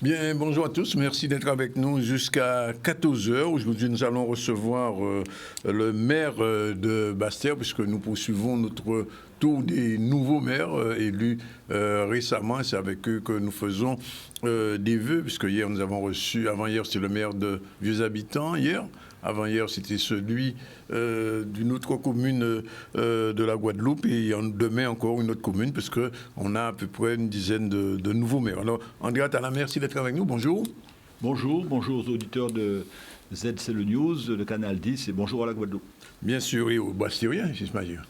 Bien, bonjour à tous, merci d'être avec nous jusqu'à 14h. Aujourd'hui, nous allons recevoir le maire de Basse-Terre, puisque nous poursuivons notre tour des nouveaux maires élus récemment. C'est avec eux que nous faisons des vœux, puisque hier, nous avons reçu, avant-hier, c'était le maire de Vieux-Habitants, hier. Avant-hier, c'était celui d'une autre commune de la Guadeloupe et demain encore une autre commune parce qu'on a à peu près une dizaine de nouveaux maires. Alors, André Attala, merci d'être avec nous. Bonjour. Bonjour aux auditeurs de ZCL News, de Canal 10 et bonjour à la Guadeloupe. Bien sûr, et aux Bastériens, j'imagine.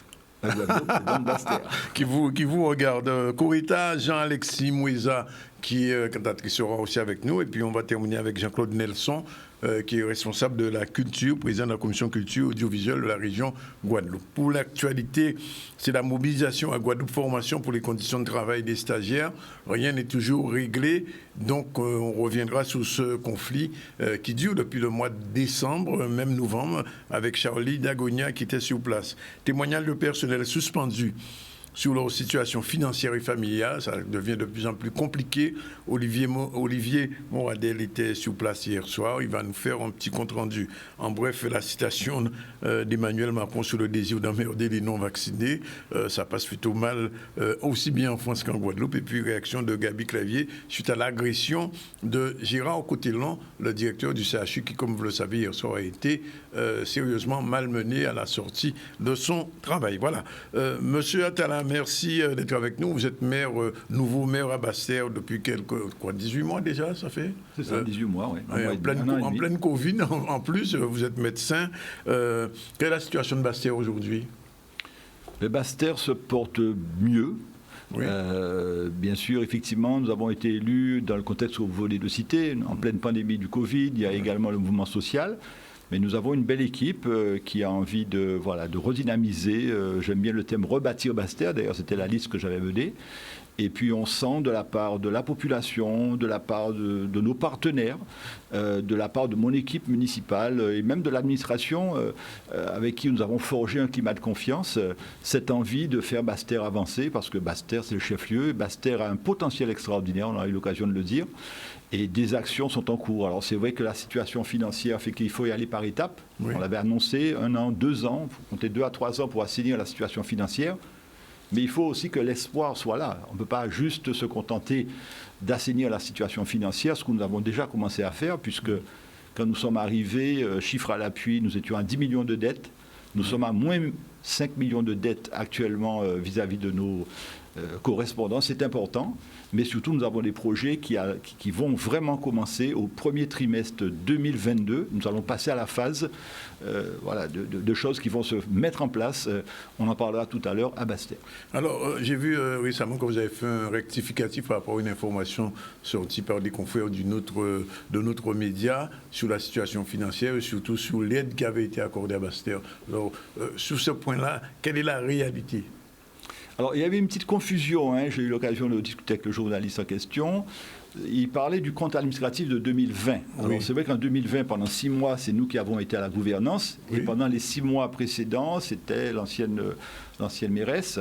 La Guadeloupe, c'est dans le Basse-Terre. qui vous regarde. Corita, Jean-Alexis Mouisa, qui sera aussi avec nous. Et puis, on va terminer avec Jean-Claude Nelson, qui est responsable de la culture, président de la commission culture audiovisuelle de la région Guadeloupe. Pour l'actualité, c'est la mobilisation à Guadeloupe Formation pour les conditions de travail des stagiaires. Rien n'est toujours réglé, donc on reviendra sur ce conflit qui dure depuis le mois de décembre, même novembre, avec Charlie Dagonia qui était sur place. Témoignage de personnel suspendu sur leur situation financière et familiale, ça devient de plus en plus compliqué. Olivier Moradel était sur place hier soir, il va nous faire un petit compte-rendu. En bref, la citation d'Emmanuel Macron sur le désir d'emmerder les non-vaccinés, ça passe plutôt mal, aussi bien en France qu'en Guadeloupe. Et puis, réaction de Gaby Clavier suite à l'agression de Gérard Cotellon, le directeur du CHU, qui, comme vous le savez, hier soir a été sérieusement malmené à la sortie de son travail. Voilà. Monsieur Attala, merci d'être avec nous. Vous êtes maire, nouveau maire à Basse-Terre depuis 18 mois déjà, ça fait? C'est ça, 18 mois, oui. En pleine Covid, en plus, vous êtes médecin. Quelle est la situation de Basse-Terre aujourd'hui? Le Basse-Terre se porte mieux. Oui. Bien sûr, effectivement, nous avons été élus dans le contexte où vous venez de citer, en pleine pandémie du Covid. Il y a également le mouvement social. Mais nous avons une belle équipe qui a envie de redynamiser, j'aime bien le thème rebâtir Basse-Terre, d'ailleurs c'était la liste que j'avais menée. Et puis on sent de la part de la population, de la part de nos partenaires, de la part de mon équipe municipale et même de l'administration avec qui nous avons forgé un climat de confiance, cette envie de faire Basse-Terre avancer, parce que Basse-Terre c'est le chef-lieu, et Basse-Terre a un potentiel extraordinaire, on a eu l'occasion de le dire. Et des actions sont en cours. Alors c'est vrai que la situation financière fait qu'il faut y aller par étapes. Oui. On l'avait annoncé, 1 an, 2 ans, il faut compter 2 à 3 ans pour assainir la situation financière. Mais il faut aussi que l'espoir soit là. On ne peut pas juste se contenter d'assainir la situation financière, ce que nous avons déjà commencé à faire, puisque quand nous sommes arrivés, chiffre à l'appui, nous étions à 10 millions de dettes. Nous sommes à moins 5 millions de dettes actuellement vis-à-vis de nos correspondants. C'est important. Mais surtout, nous avons des projets qui vont vraiment commencer au premier trimestre 2022. Nous allons passer à la phase de choses qui vont se mettre en place. On en parlera tout à l'heure à Basse-Terre. Alors, j'ai vu récemment que vous avez fait un rectificatif par rapport à une information sortie par des confrères de notre média sur la situation financière et surtout sur l'aide qui avait été accordée à Basse-Terre. Alors, sur ce point-là, quelle est la réalité ? Alors, il y avait une petite confusion, j'ai eu l'occasion de discuter avec le journaliste en question. Il parlait du compte administratif de 2020. Alors, oui. C'est vrai qu'en 2020, pendant 6 mois, c'est nous qui avons été à la gouvernance. Oui. Et pendant les 6 mois précédents, c'était l'ancienne mairesse.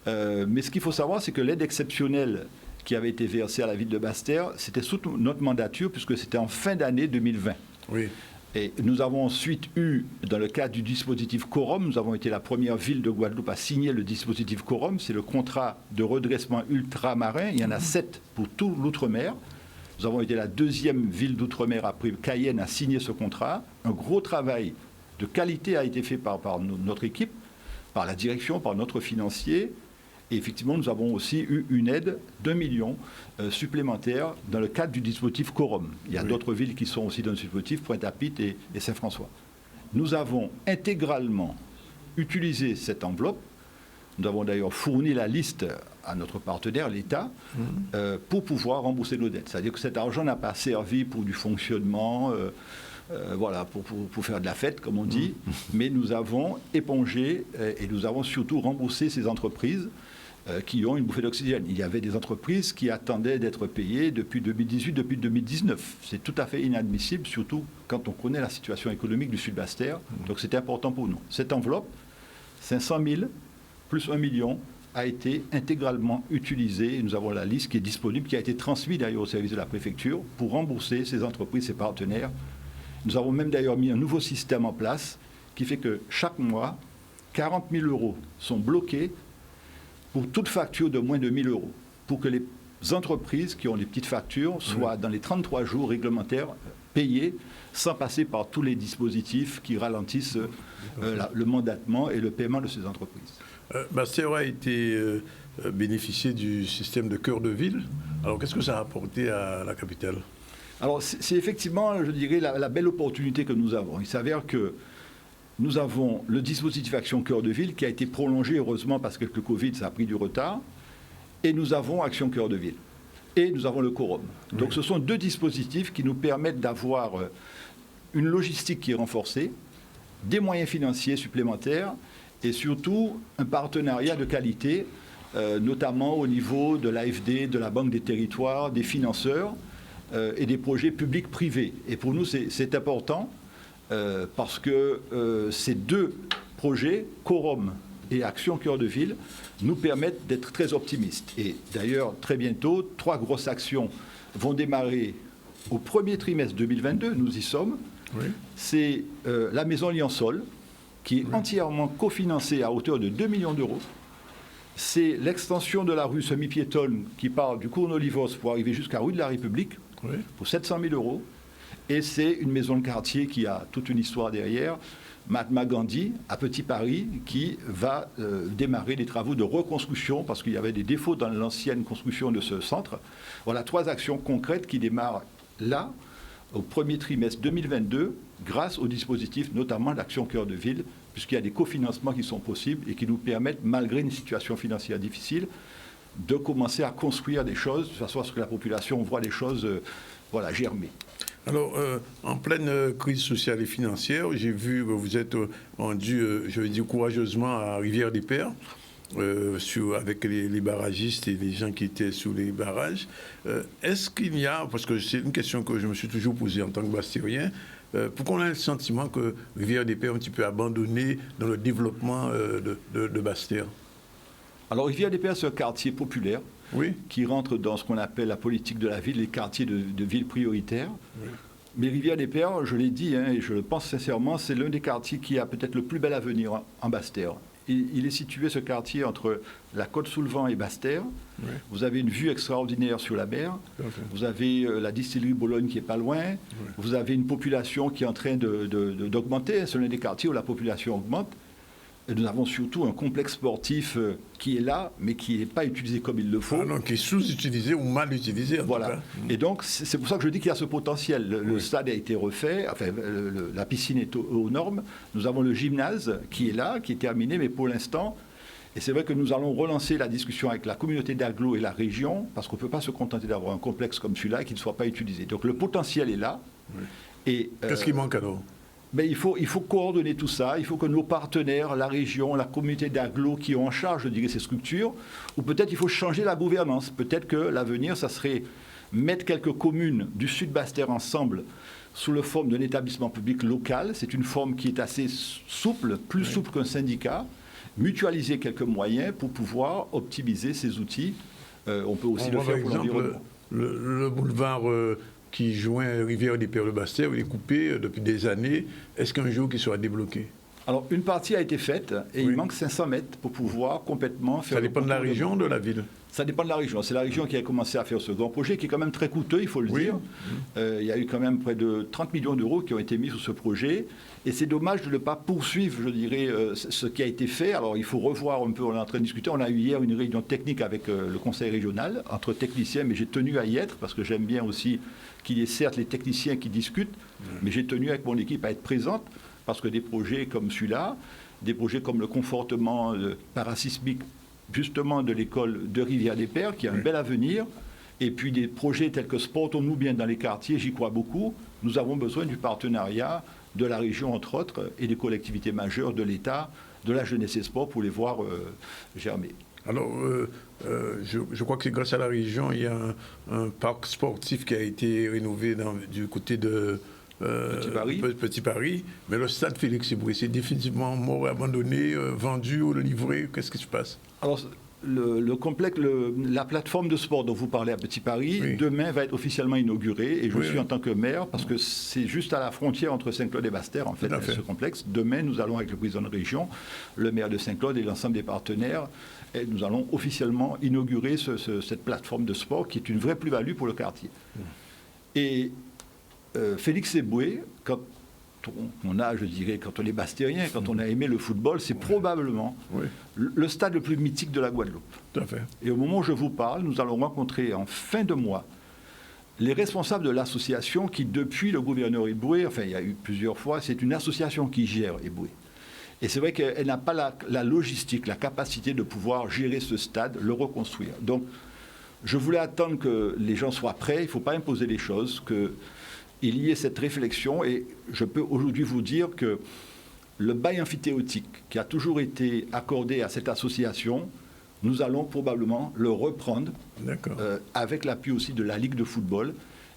Mais ce qu'il faut savoir, c'est que l'aide exceptionnelle qui avait été versée à la ville de Basse-Terre, c'était sous notre mandature, puisque c'était en fin d'année 2020. Oui. Et nous avons ensuite eu, dans le cadre du dispositif Quorum, nous avons été la première ville de Guadeloupe à signer le dispositif Quorum. C'est le contrat de redressement ultramarin. Il y en a 7 pour tout l'outre-mer. Nous avons été la deuxième ville d'outre-mer après Cayenne à signer ce contrat. Un gros travail de qualité a été fait par notre équipe, par la direction, par notre financier. Et effectivement, nous avons aussi eu une aide d'1 million supplémentaire dans le cadre du dispositif Quorum. Il y a d'autres villes qui sont aussi dans le dispositif, Pointe-à-Pitre et Saint-François. Nous avons intégralement utilisé cette enveloppe. Nous avons d'ailleurs fourni la liste à notre partenaire, l'État, pour pouvoir rembourser nos dettes. C'est-à-dire que cet argent n'a pas servi pour du fonctionnement, pour faire de la fête, comme on dit, mais nous avons épongé et nous avons surtout remboursé ces entreprises qui ont une bouffée d'oxygène. Il y avait des entreprises qui attendaient d'être payées depuis 2018, depuis 2019. C'est tout à fait inadmissible, surtout quand on connaît la situation économique du Sud-Bastère. Donc c'était important pour nous. Cette enveloppe, 500 000 plus 1 million, a été intégralement utilisée. Nous avons la liste qui est disponible, qui a été transmise d'ailleurs au service de la préfecture pour rembourser ces entreprises, ces partenaires. Nous avons même d'ailleurs mis un nouveau système en place qui fait que chaque mois, 40 000 euros sont bloqués pour toute facture de moins de 1 000 euros, pour que les entreprises qui ont des petites factures soient dans les 33 jours réglementaires payées sans passer par tous les dispositifs qui ralentissent le mandatement et le paiement de ces entreprises. Bastère a été bénéficié du système de cœur de ville. Alors qu'est-ce que ça a apporté à la capitale? Alors c'est effectivement, je dirais, la belle opportunité que nous avons. Il s'avère que nous avons le dispositif Action Cœur de Ville qui a été prolongé, heureusement, parce que le Covid, ça a pris du retard. Et nous avons Action Cœur de Ville. Et nous avons le Quorum. Donc ce sont deux dispositifs qui nous permettent d'avoir une logistique qui est renforcée, des moyens financiers supplémentaires et surtout un partenariat de qualité, notamment au niveau de l'AFD, de la Banque des Territoires, des financeurs et des projets publics-privés. Et pour nous, c'est important. Parce que ces deux projets, Quorum et Action Cœur de Ville, nous permettent d'être très optimistes. Et d'ailleurs, très bientôt, 3 grosses actions vont démarrer au premier trimestre 2022, nous y sommes. Oui. C'est la maison Liansol, qui est entièrement cofinancée à hauteur de 2 millions d'euros. C'est l'extension de la rue semi-piétonne qui part du Cournolivos pour arriver jusqu'à rue de la République, pour 700 000 euros. Et c'est une maison de quartier qui a toute une histoire derrière, Mahatma Gandhi, à Petit Paris, qui va démarrer des travaux de reconstruction, parce qu'il y avait des défauts dans l'ancienne construction de ce centre. Voilà 3 actions concrètes qui démarrent là, au premier trimestre 2022, grâce au dispositif notamment d'Action Cœur de Ville, puisqu'il y a des cofinancements qui sont possibles et qui nous permettent, malgré une situation financière difficile, de commencer à construire des choses, de façon à ce que la population voit les choses germer. Alors, en pleine crise sociale et financière, j'ai vu que vous êtes rendu, je vais dire courageusement, à Rivière-des-Pères, avec les barragistes et les gens qui étaient sous les barrages. Est-ce qu'il y a, parce que c'est une question que je me suis toujours posée en tant que bastérien, pourquoi on a le sentiment que Rivière-des-Pères est un petit peu abandonné dans le développement de Bastère? Alors, Rivière-des-Pères, c'est un quartier populaire. Oui. Qui rentre dans ce qu'on appelle la politique de la ville, les quartiers de ville prioritaires. Oui. Mais Rivière-des-Pères, je l'ai dit, et je le pense sincèrement, c'est l'un des quartiers qui a peut-être le plus bel avenir en Bastère. Il est situé, ce quartier, entre la Côte-Soulevent et Bastère. Oui. Vous avez une vue extraordinaire sur la mer. Okay. Vous avez la distillerie Bologne qui est pas loin. Oui. Vous avez une population qui est en train d'augmenter. C'est l'un des quartiers où la population augmente. Et nous avons surtout un complexe sportif qui est là, mais qui n'est pas utilisé comme il le faut. Ah non, qui est sous-utilisé ou mal utilisé. Voilà. Et donc, c'est pour ça que je dis qu'il y a ce potentiel. Le stade a été refait, enfin, la piscine est aux normes. Nous avons le gymnase qui est là, qui est terminé, mais pour l'instant, et c'est vrai que nous allons relancer la discussion avec la communauté d'agglo et la région, parce qu'on ne peut pas se contenter d'avoir un complexe comme celui-là et qui ne soit pas utilisé. Donc le potentiel est là. Oui. Qu'est-ce qui manque alors? Mais il faut coordonner tout ça. Il faut que nos partenaires, la région, la communauté d'agglo qui ont en charge, je dirais, ces structures, ou peut-être il faut changer la gouvernance. Peut-être que l'avenir, ça serait mettre quelques communes du Sud-Bastère ensemble sous la forme d'un établissement public local. C'est une forme qui est assez souple, plus souple qu'un syndicat. Mutualiser quelques moyens pour pouvoir optimiser ces outils. On peut aussi le faire pour l'environnement. Le boulevard qui joint Rivière-des-Pères de Bastère, il est coupé depuis des années. Est-ce qu'un jour il sera débloqué? Alors, une partie a été faite et il manque 500 mètres pour pouvoir complètement faire... Ça dépend de la région ou de la ville? Ça dépend de la région. C'est la région qui a commencé à faire ce grand projet, qui est quand même très coûteux, il faut le dire. Il y a eu quand même près de 30 millions d'euros qui ont été mis sur ce projet. Et c'est dommage de ne pas poursuivre, je dirais, ce qui a été fait. Alors, il faut revoir un peu, on est en train de discuter. On a eu hier une réunion technique avec le conseil régional, entre techniciens, mais j'ai tenu à y être, parce que j'aime bien aussi qu'il y ait certes les techniciens qui discutent, mais j'ai tenu avec mon équipe à être présente, parce que des projets comme celui-là, des projets comme le confortement parasismique, justement de l'école de Rivière-des-Pères, qui a un bel avenir, et puis des projets tels que Sportons-nous bien dans les quartiers, j'y crois beaucoup. Nous avons besoin du partenariat de la région, entre autres, et des collectivités majeures, de l'État, de la jeunesse et sport, pour les voir germer. Alors, je crois que c'est grâce à la région, il y a un parc sportif qui a été rénové du côté de Petit Paris. Mais le stade Félix Eboué, c'est définitivement mort, abandonné, vendu ou livré. Qu'est-ce qui se passe? Alors, le complexe, la plateforme de sport dont vous parlez à Petit Paris, demain va être officiellement inaugurée. Et je suis en tant que maire, parce que c'est juste à la frontière entre Saint-Claude et Basse-Terre, en fait, ce complexe. Demain, nous allons, avec le président de région, le maire de Saint-Claude et l'ensemble des partenaires, et nous allons officiellement inaugurer cette plateforme de sport qui est une vraie plus-value pour le quartier. Et Félix Eboué, quand on a, je dirais, quand on est bastérien, quand on a aimé le football, c'est probablement le stade le plus mythique de la Guadeloupe. Tout à fait. Et au moment où je vous parle, nous allons rencontrer en fin de mois les responsables de l'association qui, depuis le gouverneur Eboué, enfin il y a eu plusieurs fois, c'est une association qui gère Eboué. Et c'est vrai qu'elle n'a pas la logistique, la capacité de pouvoir gérer ce stade, le reconstruire. Donc, je voulais attendre que les gens soient prêts, il ne faut pas imposer les choses, qu'il y ait cette réflexion. Et je peux aujourd'hui vous dire que le bail amphithéotique qui a toujours été accordé à cette association, nous allons probablement le reprendre avec l'appui aussi de la Ligue de football.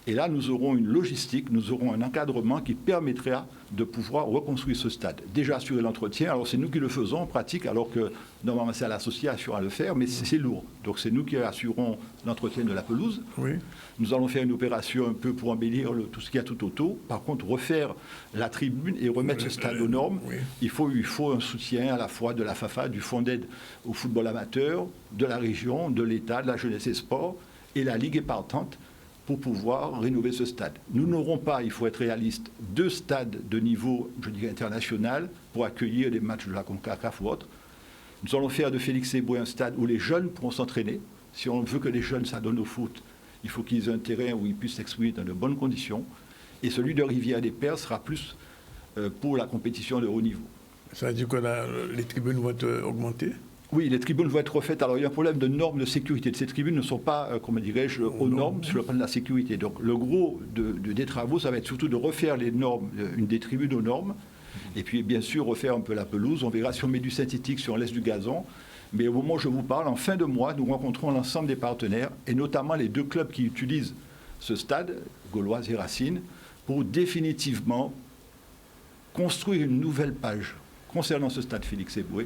Et là, nous aurons une logistique, nous aurons un encadrement qui permettra de pouvoir reconstruire ce stade. Déjà assurer l'entretien, alors c'est nous qui le faisons en pratique, alors que normalement c'est à l'association à le faire, mais c'est lourd. Donc c'est nous qui assurons l'entretien de la pelouse. Nous allons faire une opération un peu pour embellir tout ce qu'il y a tout autour. Par contre, refaire la tribune et remettre ce stade aux normes, il faut un soutien à la fois de la FAFA, du Fonds d'aide au football amateur, de la région, de l'État, de la jeunesse et sport, et la Ligue est partante pour pouvoir rénover ce stade. Nous n'aurons pas, il faut être réaliste, 2 stades de niveau, je dirais, international pour accueillir des matchs de la CONCACAF ou autre. Nous allons faire de Félix Eboué un stade où les jeunes pourront s'entraîner. Si on veut que les jeunes s'adonnent au foot, il faut qu'ils aient un terrain où ils puissent s'exprimer dans de bonnes conditions. Et celui de Rivière-des-Pères sera plus pour la compétition de haut niveau. Ça veut dire que les tribunes vont être augmentées? Oui, les tribunes vont être refaites. Alors, il y a un problème de normes de sécurité. Ces tribunes ne sont pas, comment dirais-je, aux normes sur le plan de la sécurité. Donc, le gros des travaux, ça va être surtout de refaire les normes, une des tribunes aux normes. Et puis, bien sûr, refaire un peu la pelouse. On verra si on met du synthétique, si on laisse du gazon. Mais au moment où je vous parle, en fin de mois, nous rencontrons l'ensemble des partenaires, et notamment les 2 clubs qui utilisent ce stade, Gauloise et Racine, pour définitivement construire une nouvelle page concernant ce stade Félix Eboué,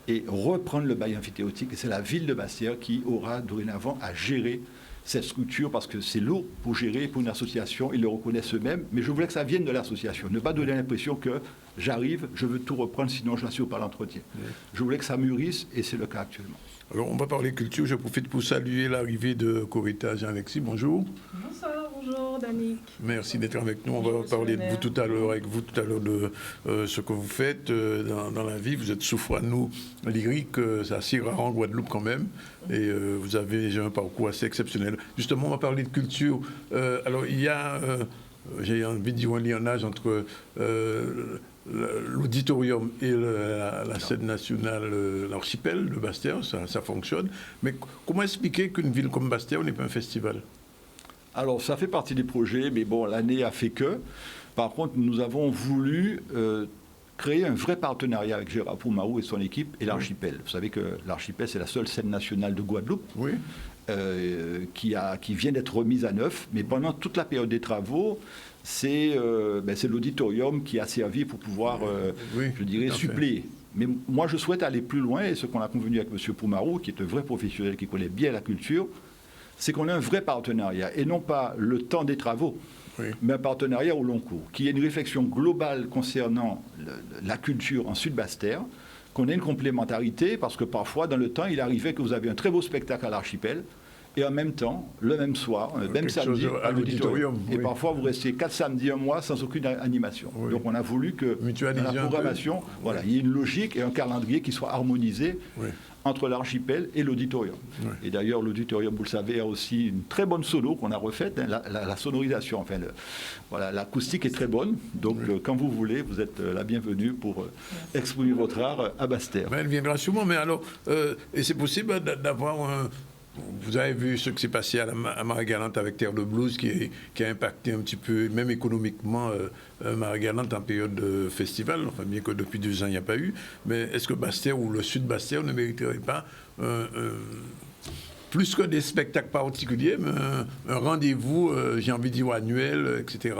et reprendre le bail amphithéotique. Et c'est la ville de Basse-Terre qui aura dorénavant à gérer cette structure, parce que c'est lourd pour gérer pour une association, ils le reconnaissent eux-mêmes, mais je voulais que ça vienne de l'association, ne pas donner l'impression que j'arrive, je veux tout reprendre, sinon je n'assure pas l'entretien. Je voulais que ça mûrisse, et c'est le cas actuellement. Alors, on va parler culture. Je profite pour saluer l'arrivée de Corita Jean-Alexis. Bonjour. Bonsoir, bonjour, Danick. Merci d'être avec nous. On va parler de vous tout à l'heure, de ce que vous faites dans la vie. Vous êtes soprano lyrique, c'est assez rare en Guadeloupe quand même. Et vous avez un parcours assez exceptionnel. Justement, on va parler de culture. Alors, il y a, j'ai envie de dire, un lionnage entre l'auditorium et la scène nationale, l'archipel de Basse-Terre, ça fonctionne. Mais comment expliquer qu'une ville comme Basse-Terre n'est pas un festival? Alors, ça fait partie des projets, mais bon, l'année a fait que. Par contre, nous avons voulu créer un vrai partenariat avec Gérard Poumarou et son équipe et l'archipel. Vous savez que l'archipel, c'est la seule scène nationale de Guadeloupe. Qui vient d'être remise à neuf, mais pendant toute la période des travaux, c'est l'auditorium qui a servi pour pouvoir, je dirais, suppléer. Mais moi, je souhaite aller plus loin, et ce qu'on a convenu avec M. Poumarou, qui est un vrai professionnel, qui connaît bien la culture, c'est qu'on ait un vrai partenariat, et non pas le temps des travaux, mais un partenariat au long cours, qui ait une réflexion globale concernant la culture en Sud-Basse-Terre, qu'on ait une complémentarité, parce que parfois, dans le temps, il arrivait que vous avez un très beau spectacle à l'Archipel, et en même temps, le même soir, le même samedi, à l'auditorium. Et parfois, vous restez 4 samedis, un mois, sans aucune animation. Oui. Donc, on a voulu que dans la programmation, voilà, il y ait une logique et un calendrier qui soit harmonisé entre l'Archipel et l'auditorium. Et d'ailleurs, l'auditorium, vous le savez, a aussi une très bonne sono qu'on a refaite, hein, la sonorisation, enfin, voilà, l'acoustique est très bonne. Donc, quand vous voulez, vous êtes la bienvenue pour exprimer votre art à Basse-Terre. Elle viendra sûrement, mais alors, et c'est possible d'avoir un... Vous avez vu ce qui s'est passé à Marie-Galante avec Terre de Blues qui a impacté un petit peu, même économiquement, Marie-Galante en période de festival, enfin bien que depuis 2 ans il n'y a pas eu. Mais est-ce que Basse-Terre ou le sud Basse-Terre ne mériterait pas plus que des spectacles particuliers, mais un rendez-vous, j'ai envie de dire annuel, etc.,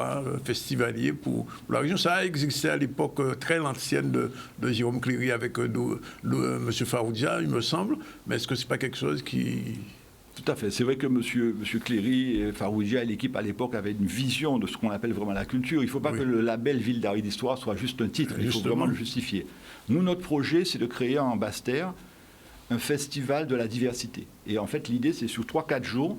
festivalier pour la région. Ça a existé à l'époque très ancienne de Jérôme Cléry avec M. Faroudia, il me semble, mais est-ce que c'est pas quelque chose qui... Tout à fait. C'est vrai que M. Cléry et Faroudia et l'équipe à l'époque avaient une vision de ce qu'on appelle vraiment la culture. Il ne faut pas que le label Ville d'art et d'histoire soit juste un titre, il faut vraiment le justifier. Nous, notre projet, c'est de créer en Basse-Terre un festival de la diversité. Et en fait, l'idée, c'est sur 3-4 jours,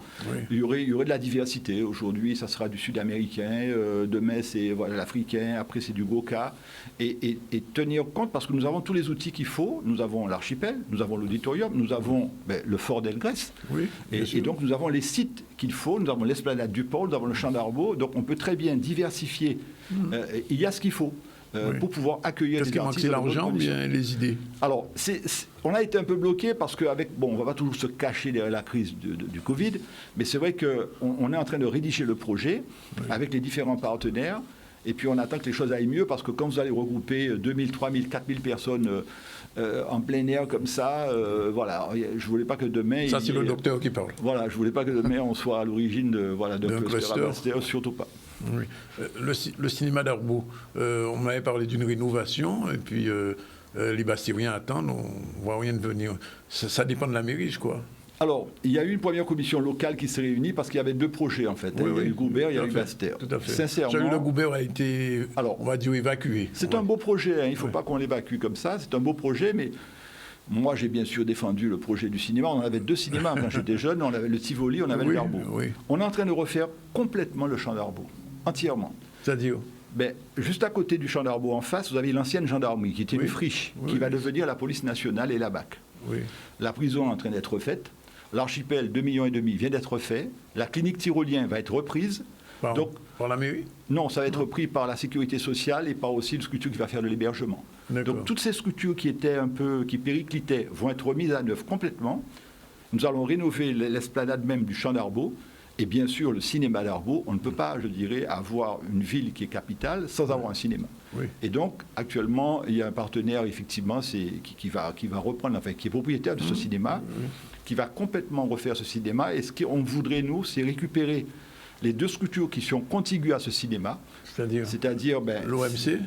il y aurait de la diversité. Aujourd'hui, ça sera du sud-américain, demain, c'est l'africain, après, c'est du goka. Et tenir compte, parce que nous avons tous les outils qu'il faut. Nous avons l'archipel, nous avons l'auditorium, nous avons le fort d'Elgrès. Et donc, nous avons les sites qu'il faut. Nous avons l'esplanade du port, nous avons le champ d'Arbaud. Donc, on peut très bien diversifier. Il y a ce qu'il faut. Pour pouvoir accueillir des artistes. Est-ce qu'il manque, c'est l'argent ou bien les idées? Alors, on a été un peu bloqué parce qu'avec, on ne va pas toujours se cacher derrière la crise du Covid, mais c'est vrai qu'on est en train de rédiger le projet avec les différents partenaires. Et puis on attend que les choses aillent mieux parce que quand vous allez regrouper 2000, 3000, 4000 personnes en plein air comme ça, voilà, je ne voulais pas que demain... Ça, c'est le docteur qui parle. Voilà, je ne voulais pas que demain on soit à l'origine d'un cluster à Basse-Terre, surtout pas. Oui. Le cinéma d'Arbaud, on m'avait parlé d'une rénovation, et puis les Bastériens attendent, on ne voit rien de venir. Ça dépend de la mairie, je crois. Alors, il y a eu une première commission locale qui s'est réunie parce qu'il y avait 2 projets, en fait. Il y a eu Goubert, il y a eu Basse-Terre. Tout à fait. Sincèrement... Le Goubert a été, on va dire, évacué. C'est un beau projet, hein. Il ne faut pas qu'on l'évacue comme ça. C'est un beau projet, mais... Moi, j'ai bien sûr défendu le projet du cinéma. On avait 2 cinémas quand j'étais jeune. On avait le Tivoli, on avait le Darboux. On est en train de refaire complètement le champ d'Arbaud, entièrement. C'est-à-dire juste à côté du champ d'Arbaud, en face, vous avez l'ancienne gendarmerie, qui était une friche, qui va devenir la police nationale et la BAC. La prison est en train d'être refaite. L'archipel 2,5 millions vient d'être fait. La clinique Tyrolien va être reprise. Par la mairie? Non, ça va être repris par la sécurité sociale et par aussi une structure qui va faire de l'hébergement. Donc toutes ces structures qui étaient qui périclitaient vont être remises à neuf complètement. Nous allons rénover l'esplanade même du champ d'Arbaud. Et bien sûr, le cinéma d'Arbaud, on ne peut pas, je dirais, avoir une ville qui est capitale sans avoir un cinéma. Et donc, actuellement, il y a un partenaire, effectivement, qui va reprendre, enfin, qui est propriétaire de ce cinéma, qui va complètement refaire ce cinéma. Et ce qu'on voudrait, nous, c'est récupérer les 2 structures qui sont contiguës à ce cinéma. C'est-à-dire l'OMC.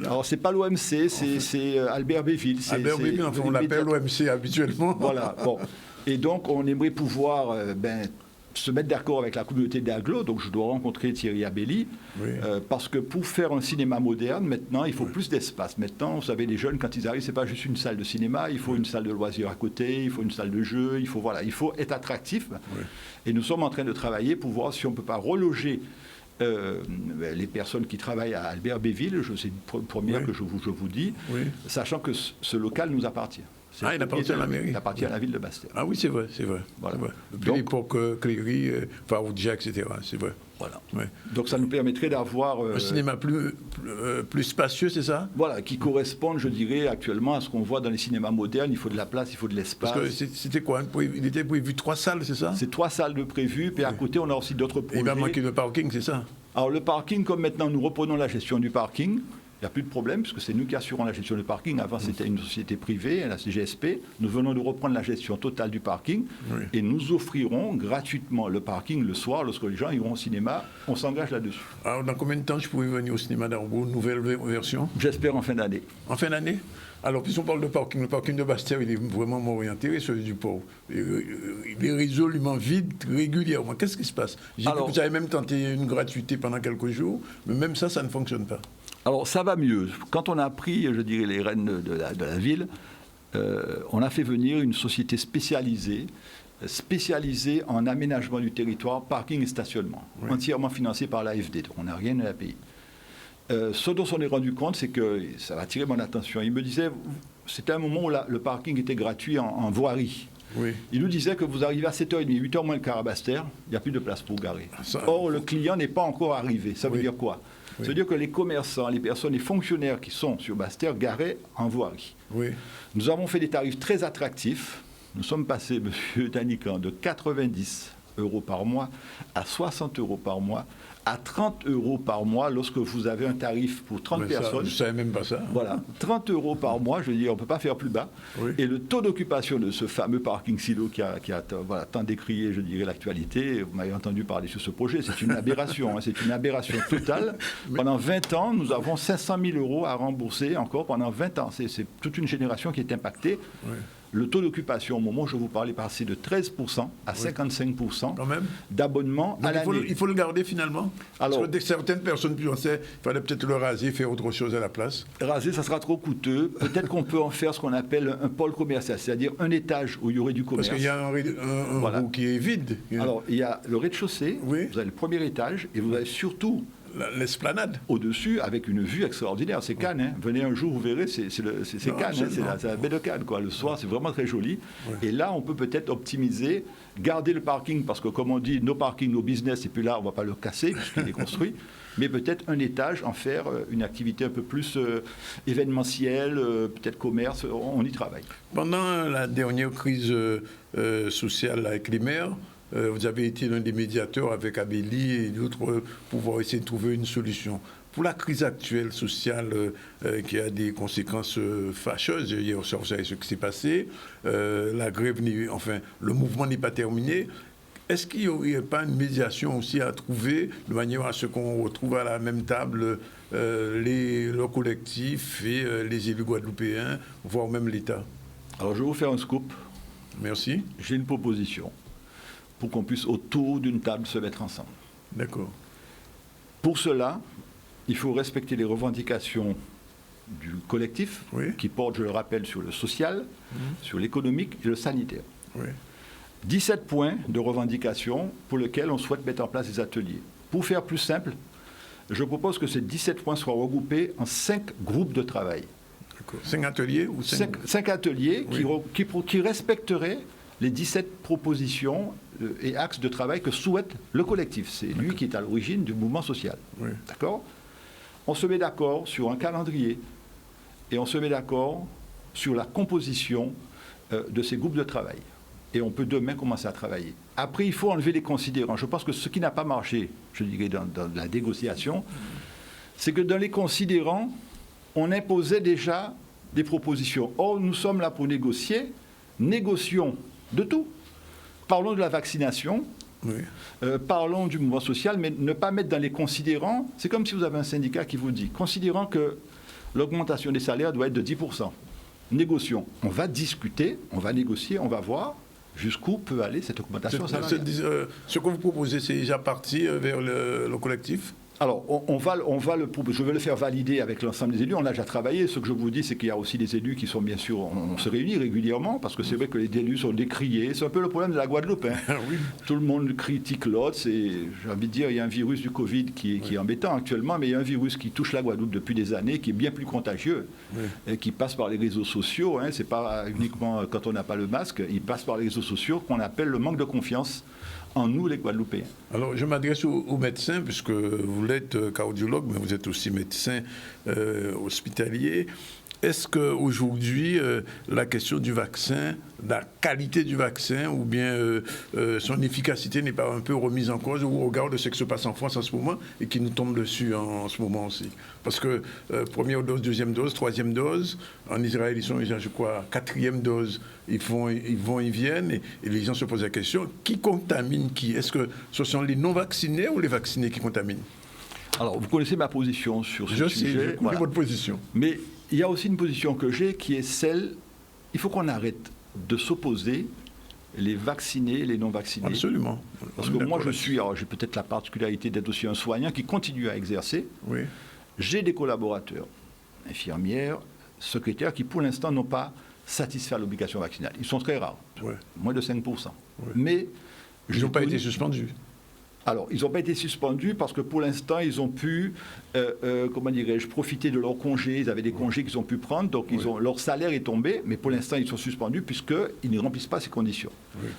Alors, c'est pas l'OMC, c'est Albert Béville. Albert Béville, enfin, on l'appelle l'OMC habituellement. Voilà, bon. Et donc, on aimerait pouvoir... se mettre d'accord avec la communauté d'Aglo, donc je dois rencontrer Thierry Abelli, parce que pour faire un cinéma moderne, maintenant, il faut plus d'espace. Maintenant, vous savez, les jeunes, quand ils arrivent, c'est pas juste une salle de cinéma, il faut une salle de loisirs à côté, il faut une salle de jeu, il faut être attractif. Et nous sommes en train de travailler pour voir si on ne peut pas reloger les personnes qui travaillent à Albert Béville, c'est une première que je vous dis, sachant que ce local nous appartient. Il appartient à la mairie. Il appartient à la ville de Basse-Terre. Ah oui, c'est vrai. Voilà. Depuis l'époque Cléry, Faroudia, etc. C'est vrai. Voilà. Donc ça nous permettrait d'avoir... un cinéma plus spacieux, c'est ça? Voilà, qui correspond, je dirais, actuellement à ce qu'on voit dans les cinémas modernes. Il faut de la place, il faut de l'espace. Parce que c'était quoi? Il était prévu 3 salles, c'est ça? C'est 3 salles de prévues, puis à côté, on a aussi d'autres projets. Il va manquer de parking, c'est ça? Alors le parking, comme maintenant nous reprenons la gestion du parking, il n'y a plus de problème, puisque c'est nous qui assurons la gestion du parking. Avant, c'était une société privée, la CGSP. Nous venons de reprendre la gestion totale du parking et nous offrirons gratuitement le parking le soir, lorsque les gens iront au cinéma. On s'engage là-dessus. Alors, dans combien de temps je pourrais venir au cinéma d'Arbaud, nouvelle version? J'espère en fin d'année. En fin d'année? Alors, puisqu'on parle de parking, le parking de Basse-Terre, il est vraiment orienté, celui du port. Il est résolument vide régulièrement. Qu'est-ce qui se passe? Vous avez même tenté une gratuité pendant quelques jours, mais même ça ne fonctionne pas. Alors, ça va mieux. Quand on a pris, je dirais, les rênes de la ville, on a fait venir une société spécialisée en aménagement du territoire, parking et stationnement, entièrement financée par l'AFD. Donc, on n'a rien à payer. Ce dont on est rendu compte, c'est que ça a attiré mon attention. Il me disait, c'était un moment où le parking était gratuit en voirie. Oui. Il nous disait que vous arrivez à 7h30, 8h moins le quart à Basse-Terre, il n'y a plus de place pour garer. Or, le client n'est pas encore arrivé. Ça veut dire quoi? Ça veut dire que les commerçants, les personnes, les fonctionnaires qui sont sur Basse-Terre garaient en voirie. Oui. Nous avons fait des tarifs très attractifs. Nous sommes passés, M. Danican, de 90 € par mois à 60 € par mois, à 30 € par mois lorsque vous avez un tarif pour 30 personnes. Je ne savais même pas ça. Voilà, 30 € par mois, je veux dire, on ne peut pas faire plus bas. Oui. Et le taux d'occupation de ce fameux parking silo qui a voilà, tant décrié, je dirais, l'actualité, vous m'avez entendu parler sur ce projet, c'est une aberration, c'est une aberration totale. Oui. Pendant 20 ans, nous avons 500 000 € à rembourser encore pendant 20 ans. C'est toute une génération qui est impactée. Oui. Le taux d'occupation, au moment où je vous parlais, passé de 13% à 55% d'abonnement à l'année. Il faut le garder finalement. Alors, parce que certaines personnes pensaient qu'il fallait peut-être le raser, faire autre chose à la place. Raser, ça sera trop coûteux. Peut-être qu'on peut en faire ce qu'on appelle un pôle commercial, c'est-à-dire un étage où il y aurait du commerce. Parce qu'il y a un voilà. roue qui est vide. Alors, il y a le rez-de-chaussée, vous avez le premier étage, et vous avez surtout l'esplanade. Au-dessus, avec une vue extraordinaire. C'est Cannes. Hein. Venez un jour, vous verrez, c'est Cannes. Hein. C'est la baie de Cannes. Quoi. Le soir, c'est vraiment très joli. Et là, on peut peut-être optimiser, garder le parking, parce que comme on dit, nos parkings, nos business, et puis là, on ne va pas le casser, puisqu'il est construit. Mais peut-être un étage, en faire une activité un peu plus événementielle, peut-être commerce, on y travaille. Pendant la dernière crise sociale avec les maires, vous avez été l'un des médiateurs avec Abélie et d'autres pour pouvoir essayer de trouver une solution. Pour la crise actuelle sociale qui a des conséquences fâcheuses, hier soir, vous savez ce qui s'est passé, la grève, enfin, le mouvement n'est pas terminé. Est-ce qu'il n'y aurait pas une médiation aussi à trouver de manière à ce qu'on retrouve à la même table le collectif et les élus guadeloupéens, voire même l'État? Alors, je vais vous faire un scoop. Merci. J'ai une proposition pour qu'on puisse autour d'une table se mettre ensemble. D'accord. Pour cela, il faut respecter les revendications du collectif, qui porte, je le rappelle, sur le social, sur l'économique et le sanitaire. 17 points de revendication pour lesquels on souhaite mettre en place des ateliers. Pour faire plus simple, je propose que ces 17 points soient regroupés en 5 groupes de travail. 5 ateliers ou 5 ateliers qui respecteraient les 17 propositions et axes de travail que souhaite le collectif. C'est lui qui est à l'origine du mouvement social. D'accord ? On se met d'accord sur un calendrier et on se met d'accord sur la composition de ces groupes de travail. Et on peut demain commencer à travailler. Après, il faut enlever les considérants. Je pense que ce qui n'a pas marché, je dirais, dans la négociation, c'est que dans les considérants, on imposait déjà des propositions. Or, nous sommes là pour négocier. Négocions de tout. Parlons de la vaccination, parlons du mouvement social, mais ne pas mettre dans les considérants. C'est comme si vous avez un syndicat qui vous dit, considérant que l'augmentation des salaires doit être de 10%. Négocions. On va discuter, on va négocier, on va voir jusqu'où peut aller cette augmentation salariale. Ce que vous proposez, c'est déjà parti vers le collectif ? Alors, je vais le faire valider avec l'ensemble des élus. On a déjà travaillé. Ce que je vous dis, c'est qu'il y a aussi des élus qui sont, bien sûr, on se réunit régulièrement, parce que c'est vrai que les élus sont décriés. C'est un peu le problème de la Guadeloupe. Hein. Tout le monde critique l'autre. J'ai envie de dire, il y a un virus du Covid qui est embêtant actuellement, mais il y a un virus qui touche la Guadeloupe depuis des années, qui est bien plus contagieux, et qui passe par les réseaux sociaux. Hein. C'est pas uniquement quand on n'a pas le masque, il passe par les réseaux sociaux qu'on appelle le manque de confiance en nous, les Guadeloupéens. Alors, je m'adresse aux médecins, puisque vous l'êtes cardiologue, mais vous êtes aussi médecin hospitalier. Est-ce qu'aujourd'hui, la question du vaccin, la qualité du vaccin, ou bien son efficacité n'est pas un peu remise en cause au regard de ce qui se passe en France en ce moment et qui nous tombe dessus en ce moment aussi? Parce que première dose, deuxième dose, troisième dose, en Israël, ils sont déjà, je crois, quatrième dose. Ils viennent, et les gens se posent la question, qui contamine qui? Est-ce que ce sont les non-vaccinés ou les vaccinés qui contaminent? Alors, vous connaissez ma position sur ce sujet. Je connais votre position. Mais il y a aussi une position que j'ai qui est celle, il faut qu'on arrête de s'opposer les vaccinés et les non-vaccinés. Absolument. Parce que moi, j'ai peut-être la particularité d'être aussi un soignant qui continue à exercer. J'ai des collaborateurs, infirmières, secrétaires, qui pour l'instant n'ont pas satisfait à l'obligation vaccinale. Ils sont très rares, moins de 5%. Mais ils n'ont pas été suspendus. Alors, ils n'ont pas été suspendus parce que pour l'instant, ils ont pu, comment dirais-je, profiter de leurs congés. Ils avaient des congés qu'ils ont pu prendre, donc leur salaire est tombé, mais pour l'instant, ils sont suspendus puisqu'ils ne remplissent pas ces conditions.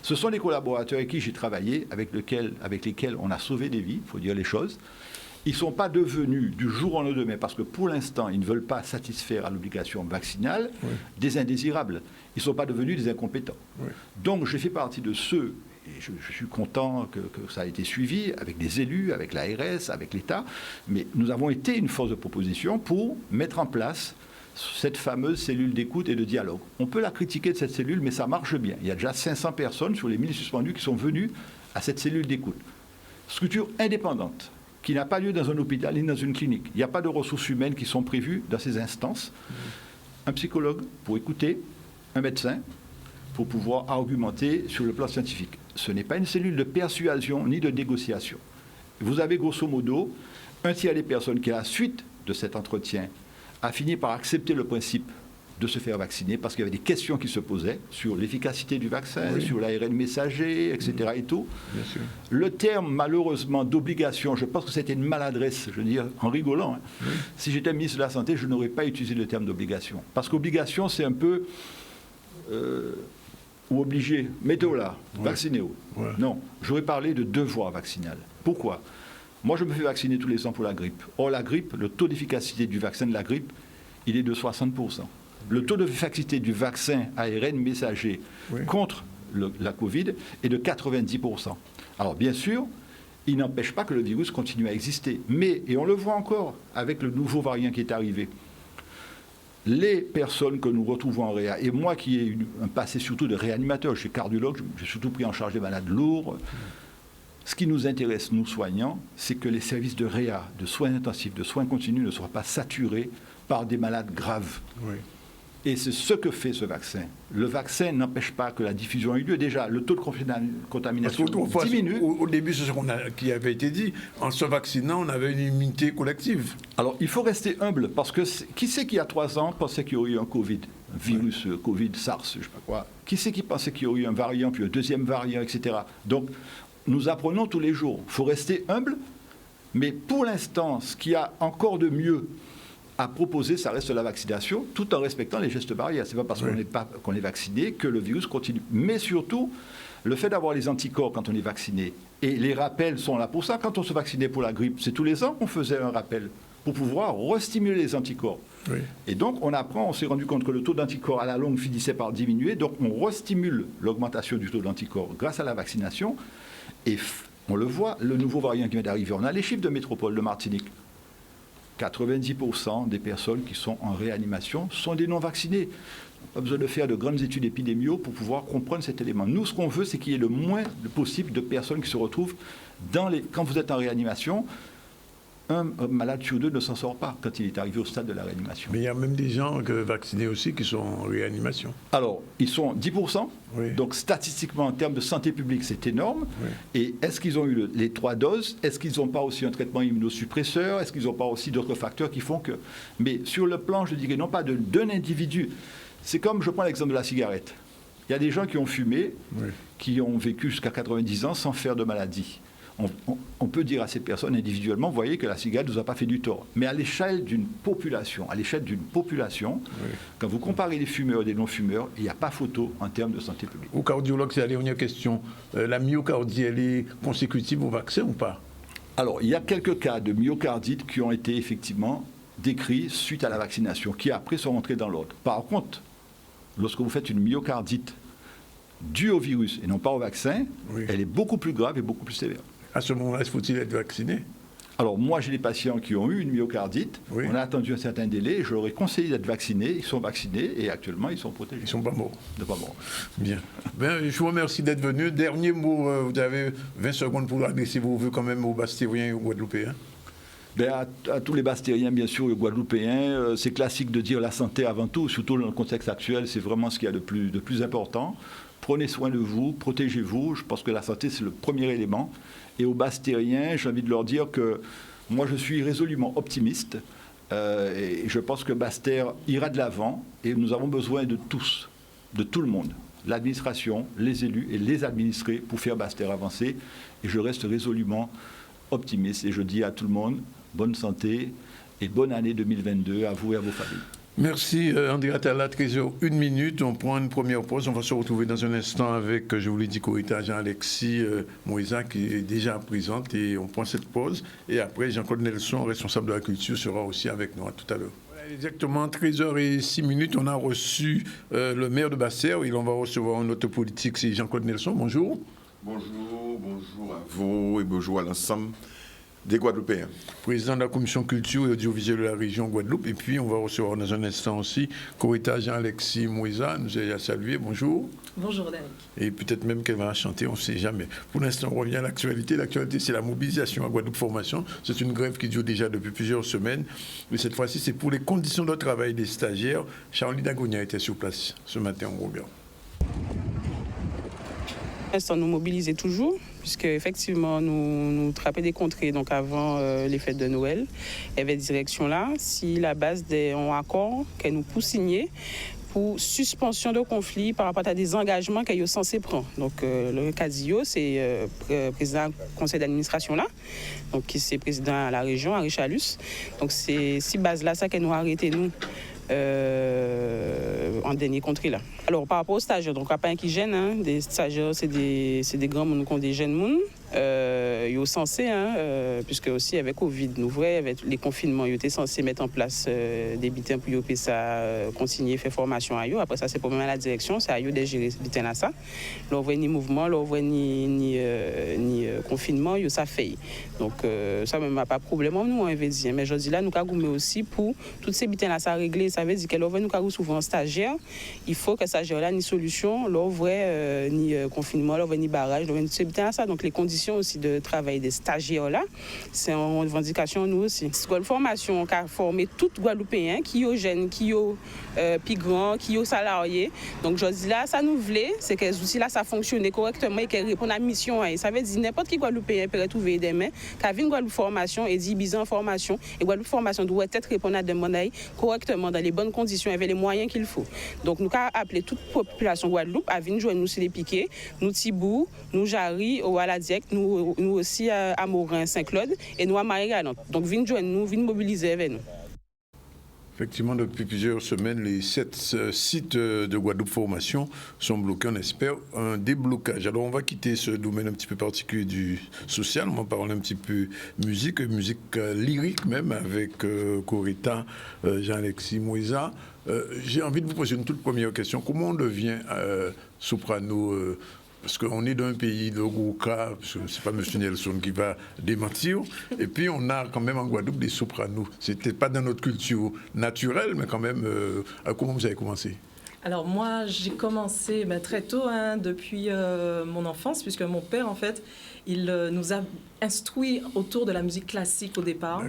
Ce sont les collaborateurs avec qui j'ai travaillé, avec lesquels on a sauvé des vies, il faut dire les choses. Ils ne sont pas devenus du jour au lendemain, parce que pour l'instant, ils ne veulent pas satisfaire à l'obligation vaccinale, des indésirables. Ils ne sont pas devenus des incompétents. Donc, je fais partie de ceux, et je suis content que ça a été suivi avec des élus, avec l'ARS, avec l'État, mais nous avons été une force de proposition pour mettre en place cette fameuse cellule d'écoute et de dialogue. On peut la critiquer de cette cellule, mais ça marche bien. Il y a déjà 500 personnes sur les 1000 suspendus qui sont venues à cette cellule d'écoute. Structure indépendante, qui n'a pas lieu dans un hôpital ni dans une clinique. Il n'y a pas de ressources humaines qui sont prévues dans ces instances. Un psychologue pour écouter, un médecin pour pouvoir argumenter sur le plan scientifique. Ce n'est pas une cellule de persuasion ni de négociation. Vous avez grosso modo un tiers des personnes qui, à la suite de cet entretien, a fini par accepter le principe de se faire vacciner parce qu'il y avait des questions qui se posaient sur l'efficacité du vaccin, sur l'ARN messager, etc. et tout. Bien sûr. Le terme, malheureusement, d'obligation, je pense que c'était une maladresse, je veux dire, en rigolant. Hein. Si j'étais ministre de la Santé, je n'aurais pas utilisé le terme d'obligation. Parce qu'obligation, c'est un peu... ou obligé, mettez-vous là, vaccinez-vous. Non, j'aurais parlé de devoir vaccinal. Pourquoi ? Moi, je me fais vacciner tous les ans pour la grippe. Or, la grippe, le taux d'efficacité du vaccin de la grippe, il est de 60%. Le taux d'efficacité du vaccin ARN messager contre la Covid est de 90%. Alors, bien sûr, il n'empêche pas que le virus continue à exister. Mais, et on le voit encore avec le nouveau variant qui est arrivé, les personnes que nous retrouvons en réa, et moi qui ai un passé surtout de réanimateur, je suis cardiologue, j'ai surtout pris en charge des malades lourds, ce qui nous intéresse, nous soignants, c'est que les services de réa, de soins intensifs, de soins continus ne soient pas saturés par des malades graves. Et c'est ce que fait ce vaccin. Le vaccin n'empêche pas que la diffusion ait lieu. Déjà, le taux de contamination diminue. Au début, c'est ce qui avait été dit. En se vaccinant, on avait une immunité collective. Alors, il faut rester humble, parce que qui c'est qui, il y a 3 ans, pensait qu'il y aurait eu un Covid, un virus Covid, SARS, je ne sais pas quoi. Qui c'est qui pensait qu'il y aurait eu un variant, puis un deuxième variant, etc. Donc, nous apprenons tous les jours. Il faut rester humble, mais pour l'instant, ce qu'il y a encore de mieux à proposer, ça reste la vaccination, tout en respectant les gestes barrières. Ce n'est pas parce qu'on est vacciné que le virus continue. Mais surtout, le fait d'avoir les anticorps quand on est vacciné, et les rappels sont là pour ça. Quand on se vaccinait pour la grippe, c'est tous les ans qu'on faisait un rappel pour pouvoir restimuler les anticorps. Et donc, on s'est rendu compte que le taux d'anticorps à la longue finissait par diminuer. Donc, on restimule l'augmentation du taux d'anticorps grâce à la vaccination. Et on le voit, le nouveau variant qui vient d'arriver, on a les chiffres de métropole de Martinique. 90% des personnes qui sont en réanimation sont des non-vaccinés. On n'a pas besoin de faire de grandes études épidémiologiques pour pouvoir comprendre cet élément. Nous, ce qu'on veut, c'est qu'il y ait le moins possible de personnes qui se retrouvent quand vous êtes en réanimation. Un malade sur 2 ne s'en sort pas quand il est arrivé au stade de la réanimation. Mais il y a même des gens vaccinés aussi qui sont en réanimation. Alors, ils sont 10%. Donc, statistiquement, en termes de santé publique, c'est énorme. Et est-ce qu'ils ont eu les 3 doses ? Est-ce qu'ils n'ont pas aussi un traitement immunosuppresseur ? Est-ce qu'ils n'ont pas aussi d'autres facteurs qui font que... Mais sur le plan, je dirais, non pas d'un individu. C'est comme, je prends l'exemple de la cigarette. Il y a des gens qui ont fumé, qui ont vécu jusqu'à 90 ans sans faire de maladie. On peut dire à ces personnes individuellement, vous voyez que la cigarette ne nous a pas fait du tort. Mais à l'échelle d'une population, quand vous comparez les fumeurs et les non-fumeurs, il n'y a pas photo en termes de santé publique. Au cardiologue, c'est la dernière question. La myocardie, elle est consécutive au vaccin ou pas ? Alors, il y a quelques cas de myocardite qui ont été effectivement décrits suite à la vaccination, qui après sont rentrés dans l'ordre. Par contre, lorsque vous faites une myocardite due au virus et non pas au vaccin, elle est beaucoup plus grave et beaucoup plus sévère. À ce moment-là, faut-il être vacciné ? Alors, moi, j'ai des patients qui ont eu une myocardite. On a attendu un certain délai. Je leur ai conseillé d'être vaccinés. Ils sont vaccinés et actuellement, ils sont protégés. Ils ne sont pas morts. Ils ne sont pas morts. Bien. Je vous remercie d'être venu. Dernier mot, vous avez 20 secondes pour adresser vos vœux quand même aux Bastériens et aux Guadeloupéens. À tous les Bastériens, bien sûr, et Guadeloupéens, c'est classique de dire la santé avant tout, surtout dans le contexte actuel, c'est vraiment ce qu'il y a de plus important. Prenez soin de vous, protégez-vous. Je pense que la santé, c'est le premier élément. Et aux Bastériens, j'ai envie de leur dire que moi, je suis résolument optimiste. Et je pense que Basse-Terre ira de l'avant et nous avons besoin de tous, de tout le monde, l'administration, les élus et les administrés pour faire Basse-Terre avancer. Et je reste résolument optimiste et je dis à tout le monde bonne santé et bonne année 2022 à vous et à vos familles. Merci André Atala, 13h, 1 minute. On prend une première pause. On va se retrouver dans un instant avec, je vous l'ai dit, Corita, Jean-Alexis Moïsa qui est déjà présente et on prend cette pause. Et après, Jean-Claude Nelson, responsable de la culture, sera aussi avec nous. À tout à l'heure. Voilà, exactement 13h06. On a reçu le maire de Basse-Terre. On va recevoir un autre politique, c'est Jean-Claude Nelson. Bonjour. Bonjour à vous et bonjour à l'ensemble des Guadeloupéens. Président de la commission culture et audiovisuelle de la région Guadeloupe. Et puis, on va recevoir dans un instant aussi Corita Jean-Alexis Moïsa, nous a salué. Bonjour. Bonjour, Danick. Et peut-être même qu'elle va chanter, on ne sait jamais. Pour l'instant, on revient à l'actualité. L'actualité, c'est la mobilisation à Guadeloupe Formation. C'est une grève qui dure déjà depuis plusieurs semaines. Mais cette fois-ci, c'est pour les conditions de travail des stagiaires. Charlie Dagonia était sur place ce matin, on regarde. Nous nous mobilisons toujours, puisque effectivement nous trappons des contrées donc avant les fêtes de Noël. Il y avait direction là, si la base d'un accord qu'elle nous pousse signer pour suspension de conflit par rapport à des engagements qu'elle est censé prendre. Donc le cas d'IO, c'est président du conseil d'administration là, donc qui c'est président à la région, Henri Chalus. Donc c'est si base là ça qu'elle nous a arrêté nous. En dernier contrée là. Alors par rapport aux stagiaires, donc pas qui gêne, hein, des stagiaires c'est des grands monde qui ont des jeunes monde. Ils sont censés, puisque aussi avec Covid, nous voyons avec les confinements, ils étaient censés mettre en place des bitins pour y ça, continuer faire formation à eux. Après ça c'est pas même à la direction, c'est à eux de gérer ce bitin là ça. Là on voit ni mouvement, là on voit ni confinement, ils ça fait. Donc ça même pas de problème nous on veut dire. Mais je dis là nous avons aussi pour toutes ces bitins là ça régler. Ça veut dire que là, nous avons souvent un stagiaire. Il faut que stagiaire là ni solution, là, vrai, ni confinement, là, ni barrage, là, c'est bien ça. Donc, les conditions aussi de travail des stagiaires là, c'est une revendication nous aussi. C'est une formation qui a formé tout Guadeloupéen, qui est jeune, qui est plus grand, qui est salarié. Donc, je dis là, ça nous voulait, c'est que les outils là, ça fonctionne correctement et qu'elle répond à la mission. Et ça veut dire n'importe qui Guadeloupéen peut trouver des mains, qui a vu une Guadeloupe formation et dit bizarre formation. Et Guadeloupe formation doit être répondre à des demandes correctement, dans les bonnes conditions, avec les moyens qu'il faut. Donc, nous avons appelé toute population Guadeloupe à venir joindre nous sur les piquets, nous Tibou, nous Jarry, au Waladiec, nous aussi à Morin, Saint-Claude, et nous à Marie-Galante. Donc, venez joindre nous, venez mobiliser avec nous. Effectivement, depuis plusieurs semaines, les 7 sites de Guadeloupe Formation sont bloqués. On espère un déblocage. Alors, on va quitter ce domaine un petit peu particulier du social. On va parler un petit peu musique lyrique même, avec Corita, Jean-Alexis Moïsa. J'ai envie de vous poser une toute première question. Comment on devient soprano parce qu'on est dans un pays de gros cas, ce n'est pas M. Nelson qui va démentir, et puis on a quand même en Guadeloupe des sopranos. Ce n'était pas dans notre culture naturelle, mais quand même, comment vous avez commencé ? Alors moi, j'ai commencé très tôt, depuis mon enfance, puisque mon père, en fait, il nous a instruit autour de la musique classique au départ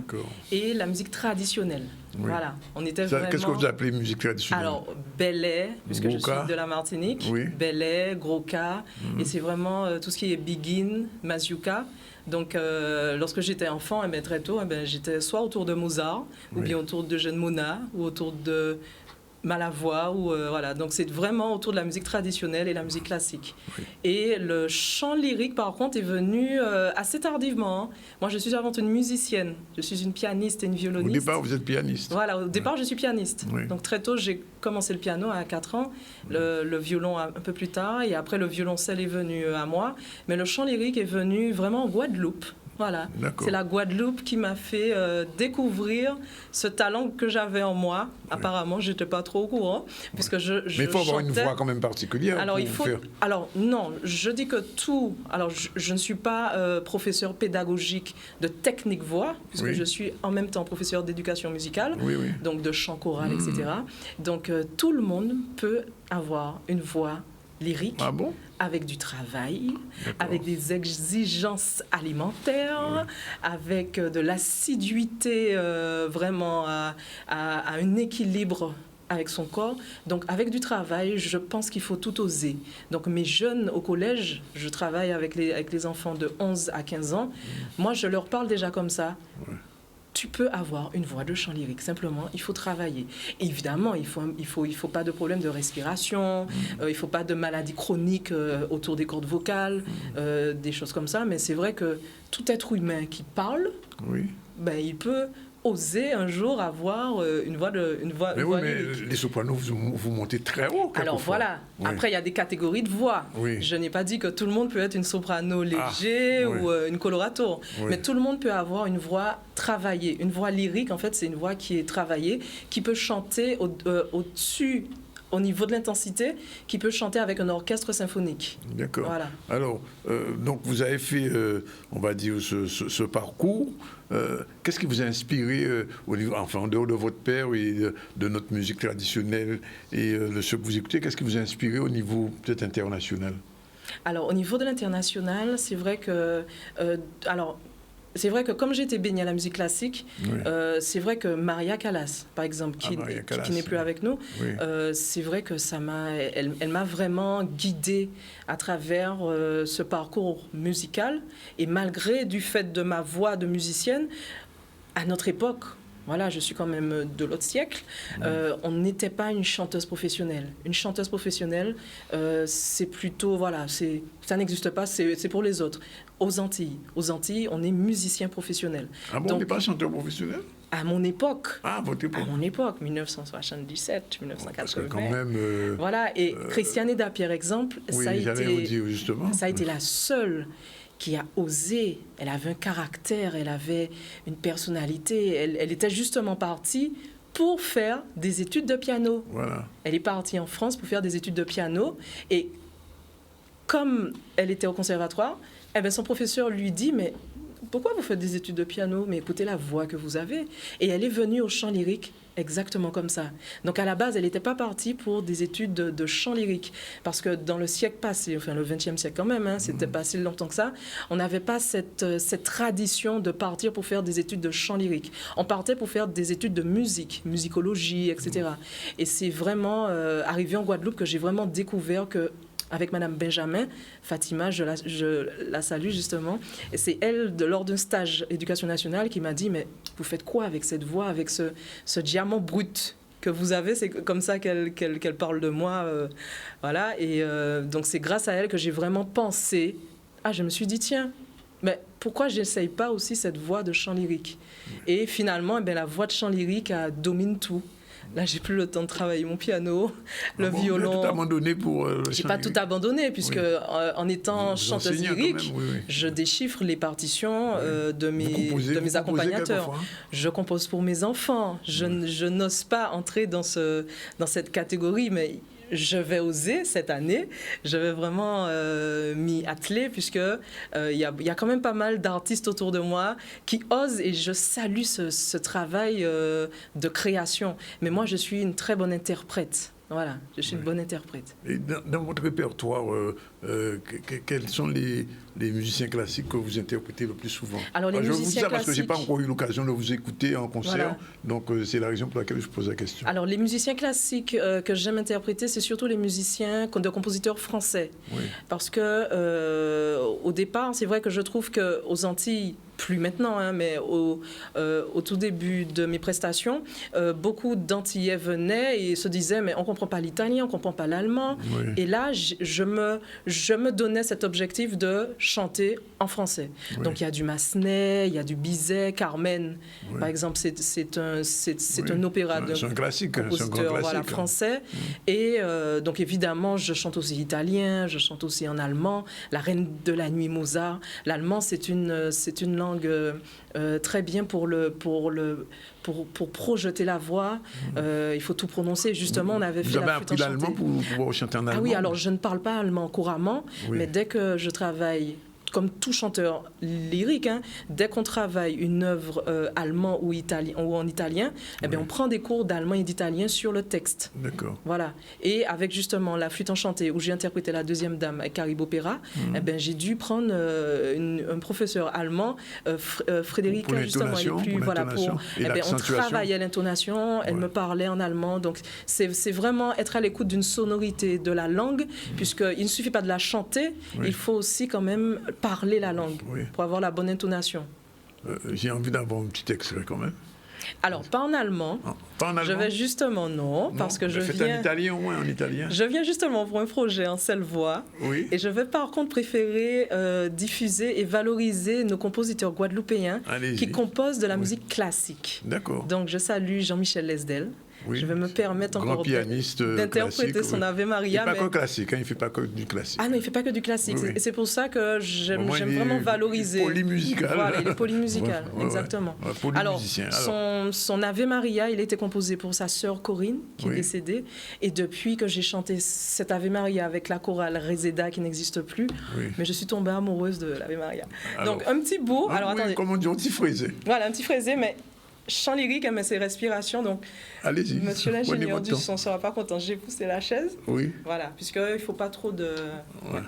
et la musique traditionnelle. Oui. Voilà, on était vraiment... Qu'est-ce que vous appelez musique traditionnelle ? Alors, Belay, puisque je suis de la Martinique, oui. Belay, Groka, et c'est vraiment tout ce qui est Biguine, Mazurka. Donc, lorsque j'étais enfant, très tôt, j'étais soit autour de Mozart, ou bien autour de Jeanne Mona, ou autour de Malavoie, ou voilà. Donc c'est vraiment autour de la musique traditionnelle et la musique classique. Oui. Et le chant lyrique, par contre, est venu assez tardivement. Moi, je suis avant tout une musicienne. Je suis une pianiste et une violoniste. Au départ, vous êtes pianiste. Voilà, au départ, je suis pianiste. Oui. Donc très tôt, j'ai commencé le piano à 4 ans, le violon un peu plus tard, et après le violoncelle est venu à moi. Mais le chant lyrique est venu vraiment en Guadeloupe. Voilà, c'est la Guadeloupe qui m'a fait découvrir ce talent que j'avais en moi. Oui. Apparemment, je n'étais pas trop au courant, puisque mais il faut avoir une voix quand même particulière. Alors, pour faire... Alors non, je dis que tout... Alors, je ne suis pas professeur pédagogique de technique voix, puisque je suis en même temps professeur d'éducation musicale, donc de chant choral, etc. Donc, tout le monde peut avoir une voix lyrique. Ah bon ? Avec du travail, avec des exigences alimentaires, avec de l'assiduité vraiment à un équilibre avec son corps. Donc, avec du travail, je pense qu'il faut tout oser. Donc, mes jeunes au collège, je travaille avec les enfants de 11 à 15 ans. Moi, je leur parle déjà comme ça. tu peux avoir une voix de chant lyrique. Simplement, il faut travailler. Évidemment, il faut pas de problème de respiration, il faut pas de maladie chronique autour des cordes vocales, des choses comme ça. Mais c'est vrai que tout être humain qui parle, ben, il peut oser un jour avoir une voix lyrique. Les sopranos, vous montez très haut. Alors voilà, après il y a des catégories de voix. Je n'ai pas dit que tout le monde peut être une soprano léger ou une colorato, mais tout le monde peut avoir une voix travaillée. Une voix lyrique, en fait, c'est une voix qui est travaillée, qui peut chanter au-dessus, au niveau de l'intensité, qui peut chanter avec un orchestre symphonique. D'accord. Voilà. Alors, donc vous avez fait, on va dire, ce parcours. Qu'est-ce qui vous a inspiré, en dehors de votre père et de notre musique traditionnelle et de ce que vous écoutez, qu'est-ce qui vous a inspiré au niveau peut-être international? Alors, au niveau de l'international, c'est vrai que... c'est vrai que comme j'ai été baignée à la musique classique, c'est vrai que Maria Callas, par exemple, qui n'est plus avec nous, c'est vrai que elle m'a vraiment guidée à travers ce parcours musical. Et malgré du fait de ma voix de musicienne, à notre époque, voilà, je suis quand même de l'autre siècle. On n'était pas une chanteuse professionnelle. Une chanteuse professionnelle, c'est plutôt, voilà, ça n'existe pas, c'est pour les autres. Aux Antilles, on est musicien professionnel. Ah bon, on n'est pas chanteur professionnel? À mon époque. Ah, votre époque. À mon époque, 1977, 1980. Parce que quand même... voilà, et Christiane Eda, par exemple, ça a été la seule qui a osé. Elle avait un caractère, elle avait une personnalité. Elle était justement partie pour faire des études de piano. Voilà. Elle est partie en France pour faire des études de piano. Et comme elle était au conservatoire, son professeur lui dit, mais pourquoi vous faites des études de piano? Mais écoutez la voix que vous avez. Et elle est venue au chant lyrique exactement comme ça. Donc à la base, elle n'était pas partie pour des études de chant lyrique. Parce que dans le siècle passé, enfin le 20e siècle quand même, c'était pas si longtemps que ça, on n'avait pas cette tradition de partir pour faire des études de chant lyrique. On partait pour faire des études de musique, musicologie, etc. Et c'est vraiment arrivé en Guadeloupe que j'ai vraiment découvert que avec Madame Benjamin, Fatima, je la salue justement. Et c'est elle, lors d'un stage éducation nationale, qui m'a dit, mais vous faites quoi avec cette voix, avec ce diamant brut que vous avez? C'est comme ça qu'elle parle de moi. Voilà. Et donc c'est grâce à elle que j'ai vraiment pensé, je me suis dit, tiens, mais pourquoi je n'essaye pas aussi cette voix de chant lyrique? Et finalement, la voix de chant lyrique domine tout. Là, j'ai plus le temps de travailler mon piano, le violon. Vous avez tout abandonné pour j'ai pas tout abandonné, puisque en étant chanteuse lyrique, je déchiffre les partitions de mes accompagnateurs. Je compose pour mes enfants. Je n'ose pas entrer dans cette catégorie, mais je vais oser cette année. Je vais vraiment m'y atteler, puisque il y a quand même pas mal d'artistes autour de moi qui osent, et je salue ce travail de création. Mais moi, je suis une très bonne interprète. Voilà, je suis une bonne interprète. Et dans votre répertoire, quels sont les musiciens classiques que vous interprétez le plus souvent? Alors, les musiciens je vous dis ça parce que je n'ai pas classiques... encore eu l'occasion de vous écouter en concert, voilà. Donc c'est la raison pour laquelle je pose la question. Alors, les musiciens classiques que j'aime interpréter, c'est surtout les musiciens de compositeurs français. Oui. Parce que au départ, c'est vrai que je trouve qu'aux Antilles, plus maintenant, mais au tout début de mes prestations, beaucoup d'Antillais venaient et se disaient, mais on ne comprend pas l'italien, on ne comprend pas l'allemand. Oui. Et là, je me donnais cet objectif de chanter en français. Oui. Donc, il y a du Massenet, il y a du Bizet, Carmen, oui. Par exemple, c'est un opéra de compositeur français. Oui. Et donc, évidemment, je chante aussi italien, je chante aussi en allemand, La Reine de la Nuit, Mozart. L'allemand, c'est une langue très bien pour projeter la voix. Il faut tout prononcer. Justement, on avait fait la flûte enchantée. Vous avez appris l'allemand pour pouvoir chanter en allemand? Ah oui, alors je ne parle pas allemand couramment, oui. Mais dès que je travaille, comme tout chanteur lyrique, dès qu'on travaille une œuvre allemand ou en italien, oui. On prend des cours d'allemand et d'italien sur le texte. D'accord. Voilà. Et avec justement la flûte enchantée, où j'ai interprété la deuxième dame avec Caribou Pera, j'ai dû prendre un professeur allemand, Frédéric, justement. On travaillait l'intonation, elle me parlait en allemand. Donc c'est vraiment être à l'écoute d'une sonorité de la langue, puisqu'il ne suffit pas de la chanter, oui. Il faut aussi quand même parler la langue, oui. Pour avoir la bonne intonation. J'ai envie d'avoir un petit extrait quand même. Alors, pas en allemand. Non, pas en allemand. Je vais justement, non, parce que je viens... en italien au moins, en italien. Je viens justement pour un projet en seule voix. Oui. Et je vais par contre préférer diffuser et valoriser nos compositeurs guadeloupéens qui composent de la musique classique. D'accord. Donc, je salue Jean-Michel Lesdel. Oui. Je vais me permettre Grand encore pianiste d'interpréter son Ave Maria. Il ne fait pas que classique, il ne fait pas que du classique. Ah non, il ne fait pas que du classique. Oui. Et c'est pour ça que j'aime vraiment valoriser. Polymusical. Voilà, il est polymusical, exactement. Ouais, alors, son Ave Maria, il a été composé pour sa sœur Corinne, qui est décédée. Et depuis que j'ai chanté cet Ave Maria avec la chorale Reseda, qui n'existe plus, mais je suis tombée amoureuse de l'Ave Maria. Alors, donc, un petit bout. Alors, attendez. Comme on dit, un petit phrasé. Voilà, un petit phrasé, mais... Chant lyrique, mais c'est respiration, donc allez-y. Monsieur l'ingénieur du son ne sera pas content. J'ai poussé la chaise. Oui. Voilà, puisqu'il ne faut pas trop de... Ouais.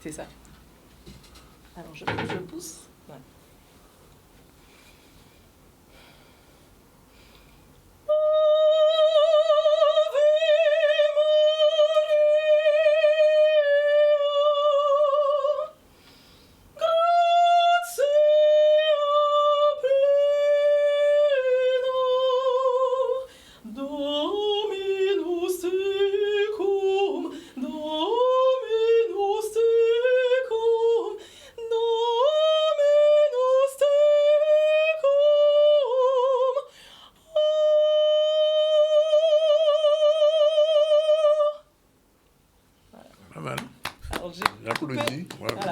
C'est ça. Alors, je pousse. Ouais.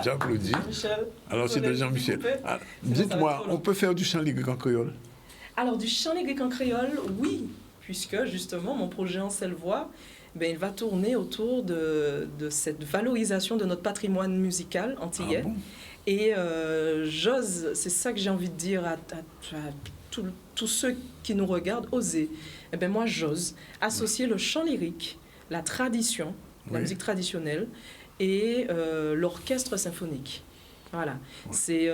J'applaudis. Alors, c'est de Jean-Michel. Dites-moi, on peut faire du chant lyrique en créole? Alors, du chant lyrique en créole, oui, puisque justement, mon projet en seule voix, il va tourner autour de cette valorisation de notre patrimoine musical antillais. Ah bon? Et j'ose, c'est ça que j'ai envie de dire à tous ceux qui nous regardent, oser. Moi, j'ose associer le chant lyrique, la tradition, la musique traditionnelle, et l'orchestre symphonique. Voilà. C'est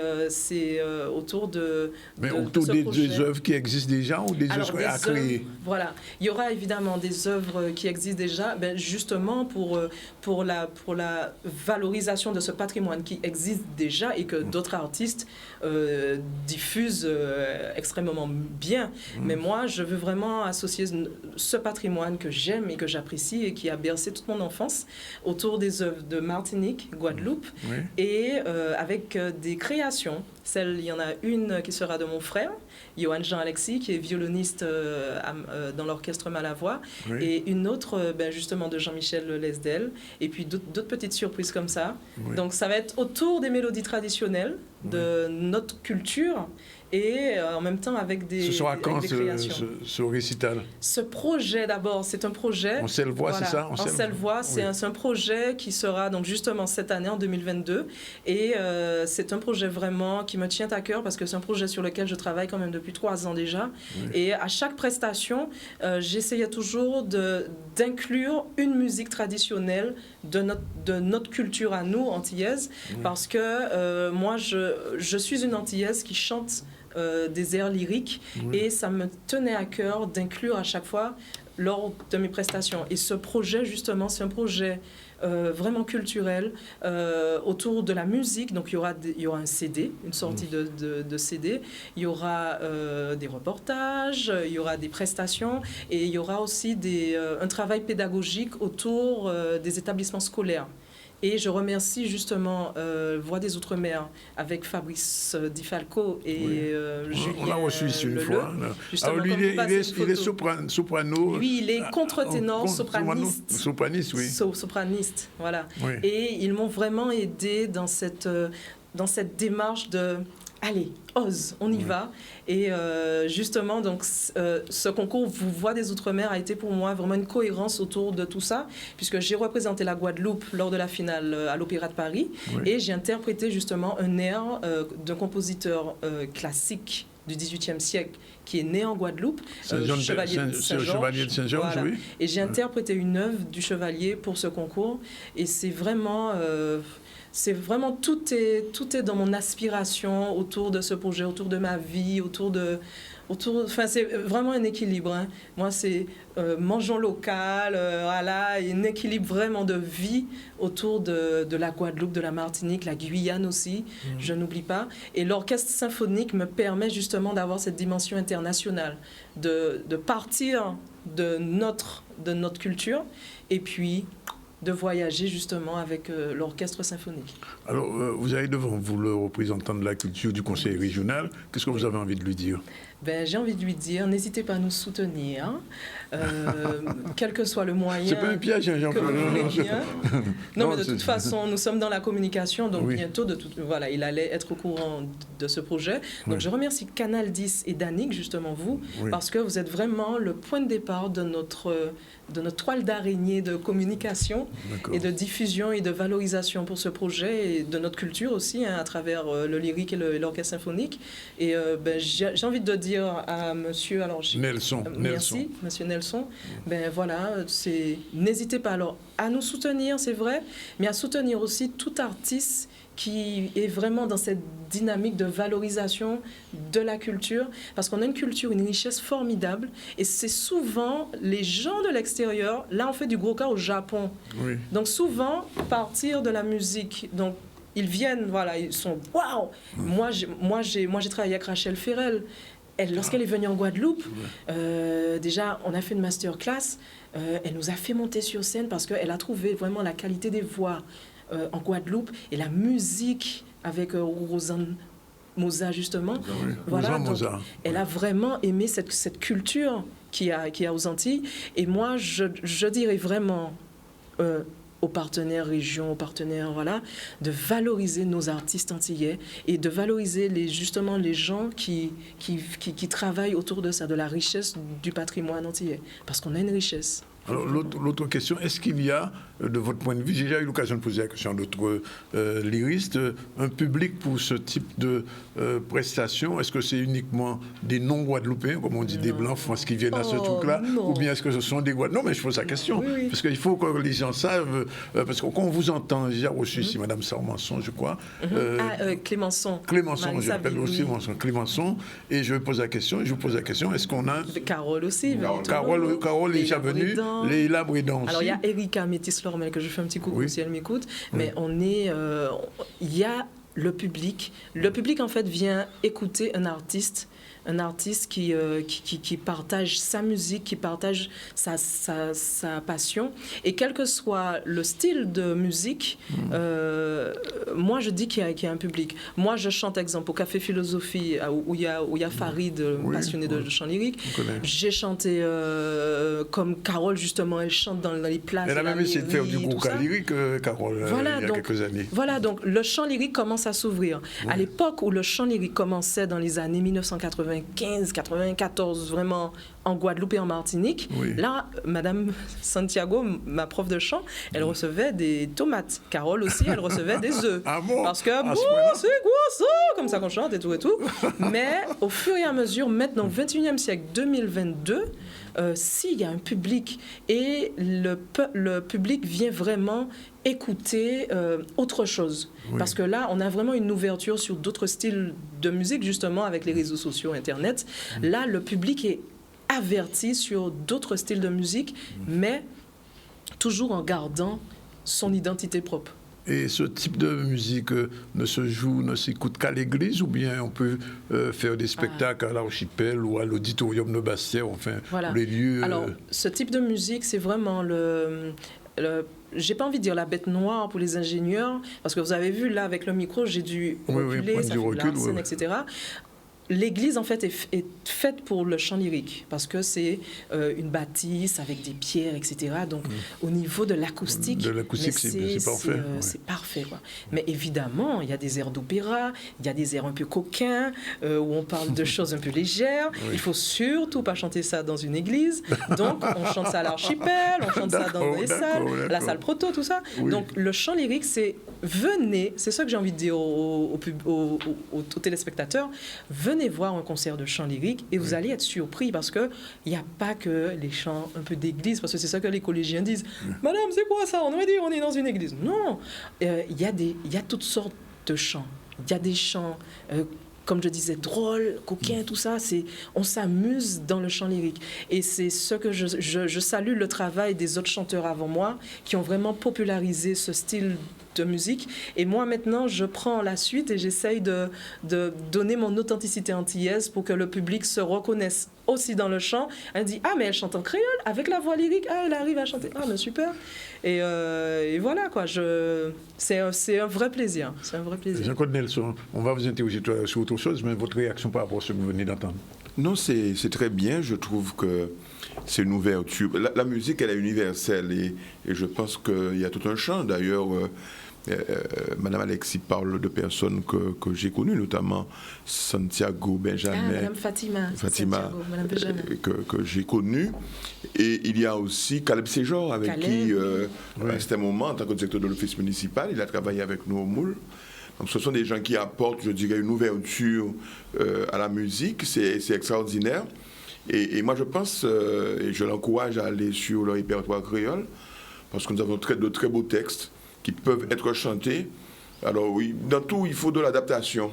autour de autour des œuvres qui existent déjà ou des œuvres à créer? Voilà. Il y aura évidemment des œuvres qui existent déjà, justement pour la valorisation de ce patrimoine qui existe déjà et que d'autres artistes diffusent extrêmement bien. Mais moi, je veux vraiment associer ce patrimoine que j'aime et que j'apprécie et qui a bercé toute mon enfance autour des œuvres de Martinique, Guadeloupe, et avec des créations. Il y en a une qui sera de mon frère, Johan Jean-Alexis, qui est violoniste dans l'orchestre Malavoie, et une autre justement de Jean-Michel Lesdel, et puis d'autres petites surprises comme ça. Donc ça va être autour des mélodies traditionnelles, de notre culture, et en même temps avec des créations. Ce sera quand ce récital? Ce projet d'abord, c'est un projet... En seule voix, c'est ça? En seule voix, c'est un projet qui sera donc justement cette année, en 2022, et c'est un projet vraiment qui me tient à cœur parce que c'est un projet sur lequel je travaille quand même depuis 3 ans déjà. Et à chaque prestation, j'essayais toujours d'inclure une musique traditionnelle de notre culture à nous, antillaise, parce que moi, je suis une antillaise qui chante des airs lyriques et ça me tenait à cœur d'inclure à chaque fois lors de mes prestations. Et ce projet, justement, c'est un projet vraiment culturel autour de la musique. Donc, il y aura un CD, une sortie de CD. Il y aura des reportages, il y aura des prestations et il y aura aussi un travail pédagogique autour des établissements scolaires. Et je remercie justement Voix des Outre-mer avec Fabrice Di Falco et Julien. On l'a reçu ici une fois. Alors lui, il est soprano. Lui, il est contre-ténor, sopraniste. Sopraniste, oui. Sopraniste, voilà. Oui. Et ils m'ont vraiment aidé dans cette démarche de... Allez, ose, on y va. Et justement, donc, ce concours Voix des Outre-mer a été pour moi vraiment une cohérence autour de tout ça, puisque j'ai représenté la Guadeloupe lors de la finale à l'Opéra de Paris, et j'ai interprété justement un air d'un compositeur classique du XVIIIe siècle qui est né en Guadeloupe, Chevalier de Saint-Georges. Voilà. Et j'ai interprété une œuvre du Chevalier pour ce concours, et c'est vraiment... c'est vraiment tout est dans mon aspiration autour de ce projet, autour de ma vie, enfin, c'est vraiment un équilibre. Hein. Moi, c'est mangeons local, voilà, un équilibre vraiment de vie autour de la Guadeloupe, de la Martinique, la Guyane aussi, je n'oublie pas. Et l'orchestre symphonique me permet justement d'avoir cette dimension internationale, de partir de notre culture et puis de voyager justement avec l'orchestre symphonique. Alors, vous avez devant vous le représentant de la culture du conseil régional. Qu'est-ce que vous avez envie de lui dire? J'ai envie de lui dire, n'hésitez pas à nous soutenir, quel que soit le moyen. C'est pas un piège, hein, Jean-Claude. Non, mais de toute façon, nous sommes dans la communication, donc bientôt, voilà, il allait être au courant de ce projet. Donc, je remercie Canal 10 et Danick, justement vous, parce que vous êtes vraiment le point de départ de notre toile d'araignée de communication et de diffusion et de valorisation pour ce projet et de notre culture aussi, hein, à travers le lyrique et l'orchestre symphonique. Et j'ai envie de dire à monsieur Nelson. Merci, monsieur Nelson. Voilà, n'hésitez pas alors à nous soutenir, c'est vrai, mais à soutenir aussi tout artiste qui est vraiment dans cette dynamique de valorisation de la culture, parce qu'on a une culture, une richesse formidable, et c'est souvent les gens de l'extérieur, là on fait du gros cas au Japon, donc souvent partir de la musique, donc ils viennent, voilà, ils sont waouh. Moi j'ai travaillé avec Rachel Ferrell. Lorsqu'elle est venue en Guadeloupe, déjà, on a fait une masterclass. Elle nous a fait monter sur scène parce qu'elle a trouvé vraiment la qualité des voix en Guadeloupe et la musique avec Rosanne Moza, justement. Voilà, donc, elle a vraiment aimé cette culture qu'il y a aux Antilles. Et moi, je dirais vraiment aux partenaires régions, aux partenaires, voilà, de valoriser nos artistes antillais et de valoriser justement les gens qui travaillent autour de ça, de la richesse du patrimoine antillais, parce qu'on a une richesse. Alors, l'autre question, est-ce qu'il y a, de votre point de vue, j'ai déjà eu l'occasion de poser la question à d'autres lyristes, un public pour ce type de prestations? Est-ce que c'est uniquement des non-guadeloupéens, comme on dit, des Blancs France qui viennent à ce truc-là? Ou bien est-ce que ce sont des Guadeloupéens? Non, mais je pose la question. Parce qu'il faut que les gens savent, parce que quand on vous entend, j'ai reçu ici Mme Sarmanson, je crois. Clémençon. Clémençon, j'appelle aussi Clémençon. Et je vous pose la question, est-ce qu'on a... Carole aussi. Carole est déjà venue. Léla Brédan aussi. Alors, il y a Erika Métis-Lormel, que je fais un petit coucou si elle m'écoute. Mais il y a le public. Le public, en fait, vient écouter un artiste qui partage sa musique, qui partage sa passion. Et quel que soit le style de musique, moi, je dis qu'il y a un public. Moi, je chante, exemple, au Café Philosophie, où il y a Farid, passionné de chant lyrique. J'ai chanté comme Carole, justement, elle chante dans les places. Elle a même essayé de faire du gros cas lyrique, Carole, il y a quelques années. Voilà, donc le chant lyrique commence à s'ouvrir. À l'époque où le chant lyrique commençait dans les années 1995, 94, vraiment en Guadeloupe et en Martinique, là, Madame Santiago, ma prof de chant, elle recevait des tomates. Carole aussi, elle recevait des œufs. Ah bon? Parce que, c'est quoi ça? Comme ça qu'on chante et tout. Mais au fur et à mesure, maintenant, 21e siècle, 2022, s'il y a un public et le public vient vraiment écouter autre chose. Parce que là, on a vraiment une ouverture sur d'autres styles de musique, justement, avec les réseaux sociaux, Internet. Là, le public est averti sur d'autres styles de musique, mais toujours en gardant son identité propre. Et ce type de musique ne s'écoute qu'à l'église, ou bien on peut faire des spectacles à l'archipel ou à l'auditorium de Basse-Terre, enfin, les lieux... Alors, ce type de musique, c'est vraiment j'ai pas envie de dire la bête noire pour les ingénieurs, parce que vous avez vu, là, avec le micro, j'ai dû reculer, ça fait de la scène, etc. L'église, en fait, est faite pour le chant lyrique, parce que c'est une bâtisse avec des pierres, etc. Donc, au niveau de l'acoustique... c'est parfait. C'est parfait, quoi. Mais évidemment, il y a des airs d'opéra, il y a des airs un peu coquins, où on parle de choses un peu légères. Il faut surtout pas chanter ça dans une église. Donc, on chante ça à l'archipel, on chante ça dans les salles, la salle proto, tout ça. Donc, le chant lyrique, c'est venez, c'est ça que j'ai envie de dire aux téléspectateurs, venez voir un concert de chant lyrique et vous allez être surpris parce qu'il n'y a pas que les chants un peu d'église, parce que c'est ça que les collégiens disent. Madame, c'est quoi ça? On aurait dit on est dans une église. Non, il y a toutes sortes de chants. Il y a des chants... comme je disais, drôle, coquin, tout ça, on s'amuse dans le chant lyrique. Et c'est ce que je salue le travail des autres chanteurs avant moi qui ont vraiment popularisé ce style de musique. Et moi, maintenant, je prends la suite et j'essaye de donner mon authenticité antillaise pour que le public se reconnaisse aussi dans le chant. Elle dit, ah, mais elle chante en créole avec la voix lyrique. Ah, elle arrive à chanter. Ah, mais super. Et voilà, quoi. C'est un vrai plaisir. C'est un vrai plaisir. Jean-Claude Nelson, on va vous interroger sur autre chose, mais votre réaction par rapport à ce que vous venez d'entendre? Non, c'est très bien. Je trouve que c'est une ouverture. La musique, elle est universelle et je pense qu'il y a tout un champ. D'ailleurs, Madame Alexis parle de personnes que j'ai connues, notamment Santiago Benjamin. Ah, Madame Fatima. Santiago, Madame Benjamin. Que j'ai connue. Et il y a aussi Caleb Séjor, avec qui, à un certain moment, en tant que directeur de l'office municipal, il a travaillé avec nous au Moule. Donc ce sont des gens qui apportent, je dirais, une ouverture à la musique. C'est extraordinaire. Et moi, je pense, et je l'encourage à aller sur le répertoire créole, parce que nous avons de très beaux textes qui peuvent être chantés. Alors oui, dans tout, il faut de l'adaptation.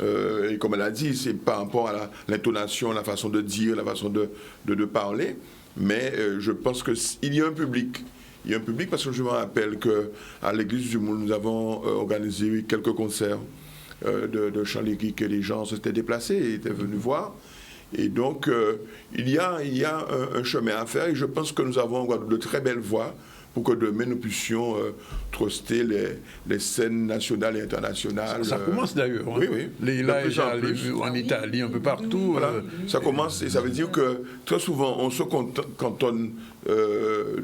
Et comme elle a dit, c'est par rapport à l'intonation, la façon de dire, la façon de parler. Mais je pense qu'il y a un public. Il y a un public parce que je me rappelle qu'à l'église du Moule, nous avons organisé quelques concerts de chant lyrique et les gens s'étaient déplacés et étaient venus voir. Et donc, il y a un chemin à faire et je pense que nous avons de très belles voix pour que demain nous puissions truster les scènes nationales et internationales. Ça commence d'ailleurs. Hein. Oui. Là, en Italie, un peu partout. Voilà. Ça commence et ça veut dire que très souvent on se cantonne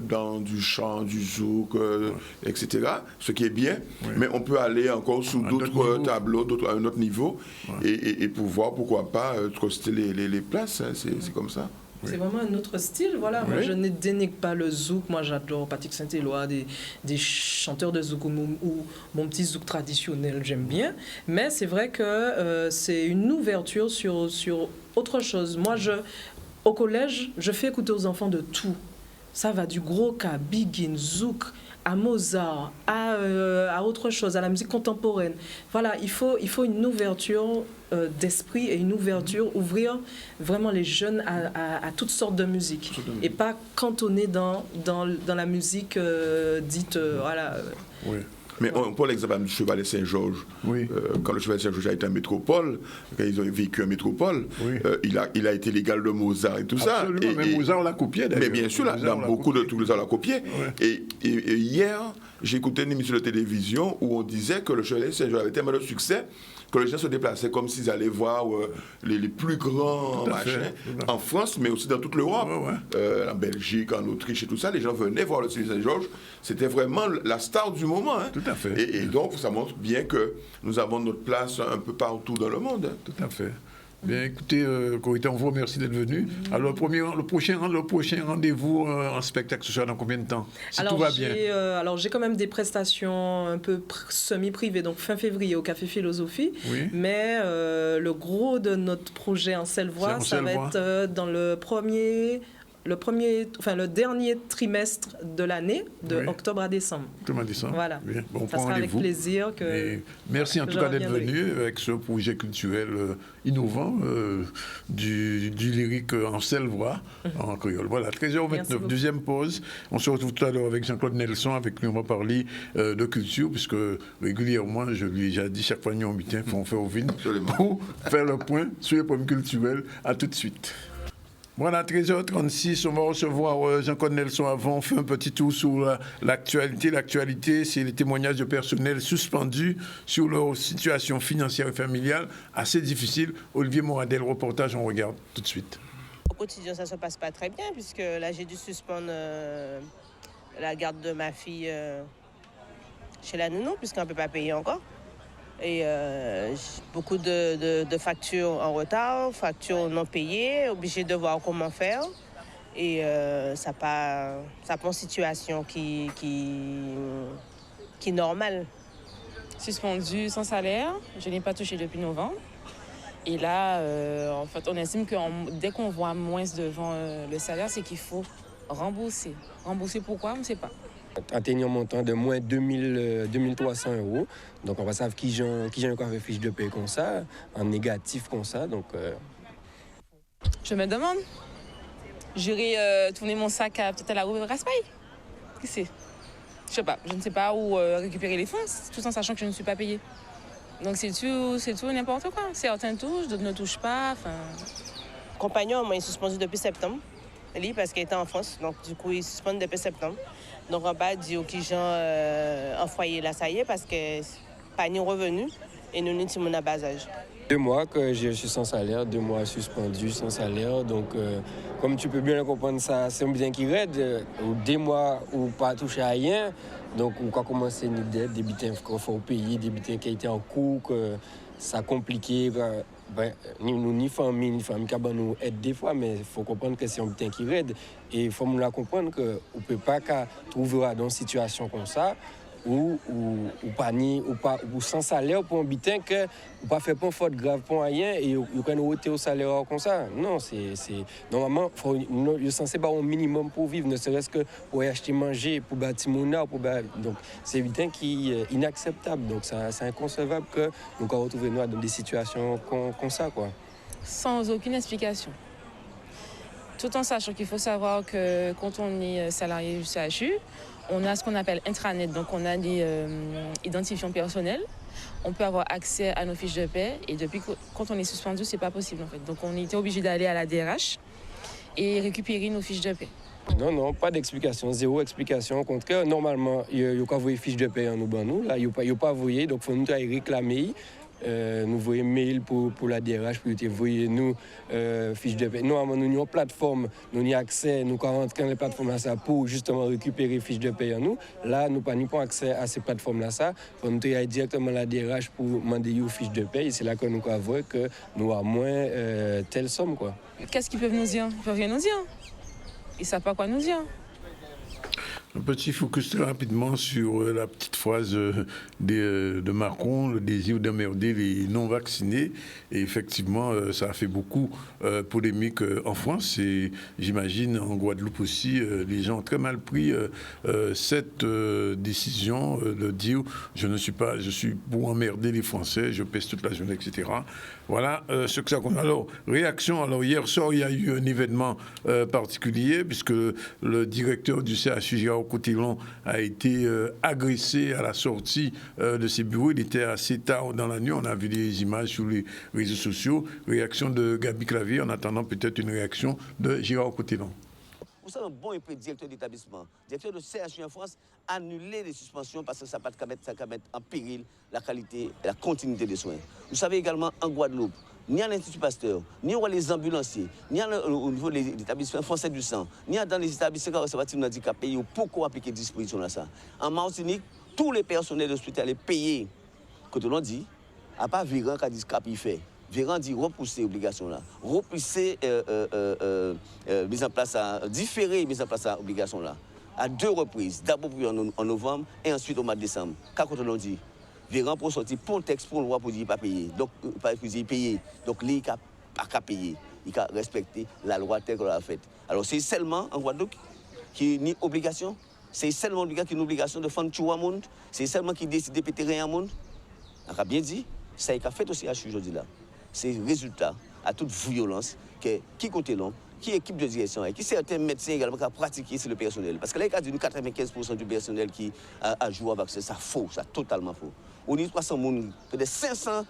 dans du chant, du zouk, etc. Ce qui est bien, mais on peut aller encore sous d'autres tableaux, à un autre niveau et pouvoir, pourquoi pas, truster les places. Hein. C'est comme ça. C'est vraiment un autre style, voilà. Moi, je ne dénigre pas le zouk. Moi, j'adore Patrick Saint-Éloi, des chanteurs de zouk ou mon petit zouk traditionnel, j'aime bien. Mais c'est vrai que c'est une ouverture sur autre chose. Moi, au collège, je fais écouter aux enfants de tout. Ça va du gros cas, Biguine, zouk, à Mozart, à autre chose, à la musique contemporaine. Voilà, il faut une ouverture d'esprit et une ouverture, ouvrir vraiment les jeunes à toutes sortes de musique et pas cantonner dans la musique dite, voilà. Oui. Mais on prend l'exemple du Chevalet Saint-Georges. Quand le Chevalet Saint-Georges a été en métropole, quand ils ont vécu en métropole, il a été l'égal de Mozart et tout ça. Mais Mozart l'a copié d'ailleurs. Mais bien sûr, dans beaucoup de Toulousains l'a copié. Et hier, j'ai écouté une émission de télévision où on disait que le Chevalet Saint-Georges avait tellement de succès que les gens se déplaçaient comme s'ils allaient voir les plus grands machins en France, mais aussi dans toute l'Europe, en Belgique, en Autriche et tout ça. Les gens venaient voir le Chevalet Saint-Georges. C'était vraiment la star du moment. Hein. Tout à fait. Et donc, ça montre bien que nous avons notre place un peu partout dans le monde. Hein. Tout à fait. Bien, écoutez, Corita, on vous remercie d'être venu. Alors, le prochain rendez-vous en spectacle, ce sera dans combien de temps? Si tout va bien. Alors, j'ai quand même des prestations un peu semi-privées, donc fin février au Café Philosophie. Mais le gros de notre projet en Sellevoix, ça va être dans le dernier trimestre de l'année, de octobre à décembre. Octobre à décembre. Voilà. Bien. Bon, ça sera avec plaisir que. Merci en tout cas d'être venu avec ce projet culturel innovant du lyrique en Sellevoix, en créole. Voilà, 13h29, deuxième pause. On se retrouve tout à l'heure avec Jean-Claude Nelson. Avec lui, on va parler de culture, puisque régulièrement, je lui ai déjà dit, chaque fois, nous, il faut faire au vin pour faire le point sur les problèmes culturels. À tout de suite. Voilà, 13h36, on va recevoir Jean-Claude Nelson avant. On fait un petit tour sur l'actualité. L'actualité, c'est les témoignages de personnel suspendus sur leur situation financière et familiale assez difficile. Olivier Moradel, reportage, on regarde tout de suite. Au quotidien, ça ne se passe pas très bien, puisque là, j'ai dû suspendre la garde de ma fille chez la nounou, puisqu'on ne peut pas payer encore. Et beaucoup de factures en retard, factures non payées, obligé de voir comment faire. Et ça pas une situation qui est normale. Suspendu sans salaire, je n'ai pas touché depuis novembre. Et là, en fait, on estime que dès qu'on voit moins devant le salaire, c'est qu'il faut rembourser. Rembourser pourquoi? On ne sait pas. Atteignant un montant de moins 2300 €. Donc on va savoir qui j'ai encore fait fiche de paie comme ça, en négatif comme ça. Donc, Je me demande. J'irai tourner mon sac peut-être à la rue Raspail. Qui c'est? Je sais pas. Je ne sais pas où récupérer les fonds, tout en sachant que je ne suis pas payée. Donc c'est tout n'importe quoi. Certains touchent, d'autres ne touchent pas. Compagnon, moi, il est suspendu depuis septembre. Lui, parce qu'il était en France. Donc, du coup, il est suspendu depuis septembre. Donc, on va dire aux gens en foyer, là, ça y est, parce que pas ni revenu et nous, nous sommes à bas âge. 2 mois que je suis sans salaire, 2 mois suspendu sans salaire. Donc, comme tu peux bien le comprendre, ça, c'est un bien qui raide. Ou 2 mois ou pas toucher à rien. Donc, on va commencer une dette, des bitins qu'il faut payer, des bitins qui étaient en cours, que ça a compliqué. Ni famille qui nous aide des fois, mais il faut comprendre que c'est un bitin qui raide. Et il faut nous comprendre qu'on ne peut pas trouver dans une situation comme ça. Ou sans salaire pour un bitin que ou pas faire pas faute grave pour rien et vous quand ôter au salaire comme ça. Non, c'est normalement il est censé avoir un minimum pour vivre, ne serait-ce que pour acheter manger, pour bâtir mon art, donc c'est un bitin qui est inacceptable. Donc c'est inconcevable que nous qu'on retrouve nous dans des situations comme ça quoi. Sans aucune explication. Tout en sachant qu'il faut savoir que quand on est salarié du CHU, on a ce qu'on appelle intranet, donc on a des identifiants personnels. On peut avoir accès à nos fiches de paie et depuis quand on est suspendu, c'est pas possible en fait. Donc on était obligé d'aller à la DRH et récupérer nos fiches de paie. Non, pas d'explication, zéro explication. Au contraire, normalement, il y a qu'à envoyer fiches de paie en nous, là, il n'y a pas envoyé, donc il faut nous réclamer. Nous voyons mail pour la DRH pour te voyer nous fiches de paie. Nous avons une plateforme, nous avons accès, nous rentrer dans les plateformes là ça pour justement récupérer fiches de paie en nous. Là, nous n'avons pas accès à ces plateformes là ça. Faut nous aller directement à la DRH pour demander une fiche de paie. Et c'est là que nous avons que nous avons moins telle somme quoi. Qu'est-ce qu'ils peuvent nous dire? Ils peuvent rien nous dire. Ils ne savent pas quoi nous dire. Un petit focus très rapidement sur la petite phrase de Macron, le désir d'emmerder les non-vaccinés. Et effectivement, ça a fait beaucoup polémique en France et j'imagine en Guadeloupe aussi, les gens ont très mal pris cette décision de dire je suis pour emmerder les Français, je pèse toute la journée, etc. Voilà ce que ça compte. Alors, réaction. Alors, hier soir, il y a eu un événement particulier puisque le directeur du CHU, Gérard Cotillon, a été agressé à la sortie de ses bureaux. Il était assez tard dans la nuit. On a vu des images sur les réseaux sociaux. Réaction de Gabi Clavier, en attendant peut-être une réaction de Gérard Cotillon. Vous savez, un bon directeur d'établissement, directeur de CHU en France, annuler les suspensions parce que ça peut mettre en péril la qualité et la continuité des soins. Vous savez également en Guadeloupe, ni à l'Institut Pasteur, ni les ambulanciers, ni au niveau des établissements français du sang, ni dans les établissements conservatifs handicapés, il y a beaucoup appliqué des dispositions là ça. En Martinique, tous les personnels hospitaliers payés, quand on dit, à part Véran qui a dit ce qu'il fait. Véran dit repousser l'obligation là, repousser mise en place différer mise en place l'obligation là, à 2 reprises, d'abord en novembre et ensuite au mois de décembre. Quand on l'a dit, Véran pour sortir pour un texte pour le loi pour dire pas payer, donc pas payer, donc lui il a pas payer, il a respecté la loi telle qu'on l'a faite. Alors c'est seulement en Guadeloupe qui ni obligation, c'est seulement une obligation de faire tout le monde, c'est seulement qui décide de péter rien au monde. On a bien dit, ça a fait aussi à aujourd'hui là. C'est le résultat à toute violence qui compte l'homme, qui équipe de direction et qui certains médecins également qui ont pratiqué sur le personnel. Parce que là, il y a 95% du personnel qui a joué avec ça. C'est faux, c'est totalement faux. On dit 300 personnes, peut-être 500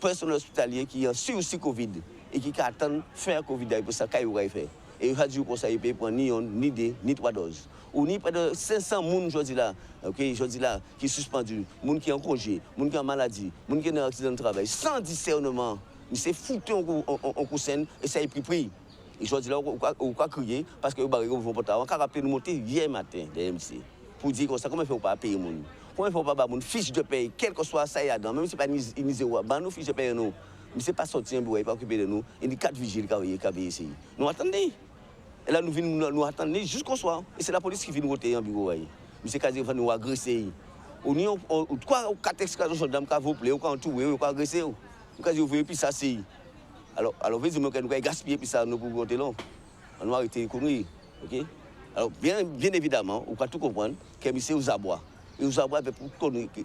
personnels hospitaliers qui ont aussi Covid et qui attendent faire Covid pour ça qu'il va faire. Et il a dit pour ça, il ne prend ni 1, ni 2, ni 3 doses. On a près de 500 personnes aujourd'hui là, qui sont suspendus, gens qui sont en congé, gens qui ont maladie, gens qui ont un accident de travail, sans discernement. Il s'est foutu en coussin et ça a pris prix. Et je dis là, on va crier parce que vous vont pas. On a rappelé nous monter hier matin des MC pour dire que ça, comment il ne faut pas payer les gens. Comment il ne faut pas payer fiche de paye, quel que soit ça y a dedans, même si ce n'est pas ni zéro, nous fiche de paye nous. Mais ce n'est pas sorti un bureau, il pas occuper de nous. Il y a 4 vigiles qui ont ici. Nous attendons. Et là, nous attendons jusqu'au soir. Et c'est la police qui vient nous voter en bureau. Mais c'est quasi nous agresser. On y a 3 ou 4 excavations sur dame qui vous plaît, ou quand tout ou quand agresser ou quand vous voyez puis ça c'est alors vous dites que nous gaspiller puis ça nous pour compter là. On va arrêter conneries. OK? Alors bien évidemment, on peut tout comprendre que c'est aux abois. Et aux abois pour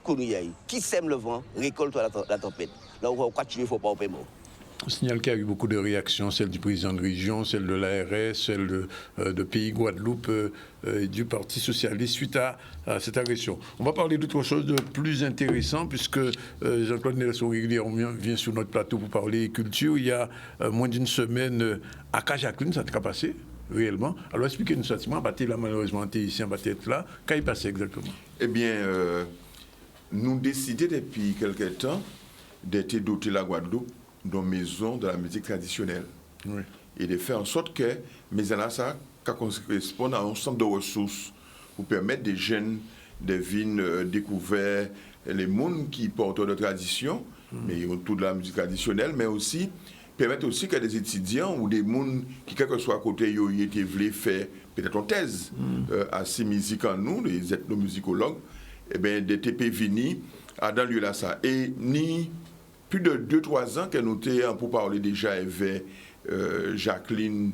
conneries. Qui sème le vent, récolte la tempête. Là on va tuer faut pas au paiement. On signale qu'il y a eu beaucoup de réactions, celle du président de région, celle de l'ARS, celle de Pays Guadeloupe, du Parti socialiste suite à cette agression. On va parler d'autre chose de plus intéressant puisque Jean-Claude Nelson régulièrement vient sur notre plateau pour parler culture. Il y a moins d'une semaine à Jacqueline, ça a passé réellement. Alors expliquez-nous ça. Moi, là malheureusement, ici, être là. Qu'est-ce qui passé exactement? Eh bien, nous décidons depuis quelque temps d'être dotés la Guadeloupe dans maison de la musique traditionnelle. Oui. Et de faire en sorte que maison là ça correspond à un ensemble de ressources pour permettre des jeunes de venir découvrir les mondes qui portent de tradition, mais autour de la musique traditionnelle, mais aussi permettre aussi que des étudiants ou des mondes qui, quel que soit à côté, ils étaient voulu faire peut-être une thèse à ces musiques en nous, les ethnomusicologues, et bien des TP venus à dans le lieu là ça. Et ni plus de 2-3 ans que nous étions pour parler déjà avec Jacqueline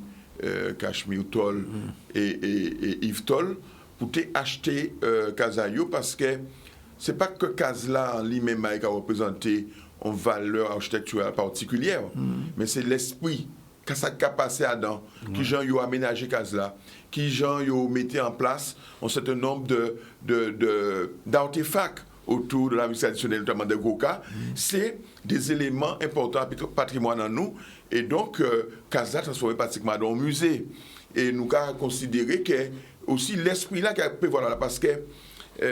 Cachemire Toll et Yves Toll pour acheter Casayo parce que ce n'est pas que Casla en lui-même qui a représenté une valeur architecturale particulière, mais c'est l'esprit qui a passé à dedans, qui gens ont aménagé Casla, qui gens ont mis en place un certain nombre d'artefacts autour de la musique traditionnelle, notamment de Goka, c'est des éléments importants du patrimoine en nous. Et donc, Casa transformé pratiquement dans un musée. Et nous avons considéré que aussi l'esprit là qui a pu voilà, parce que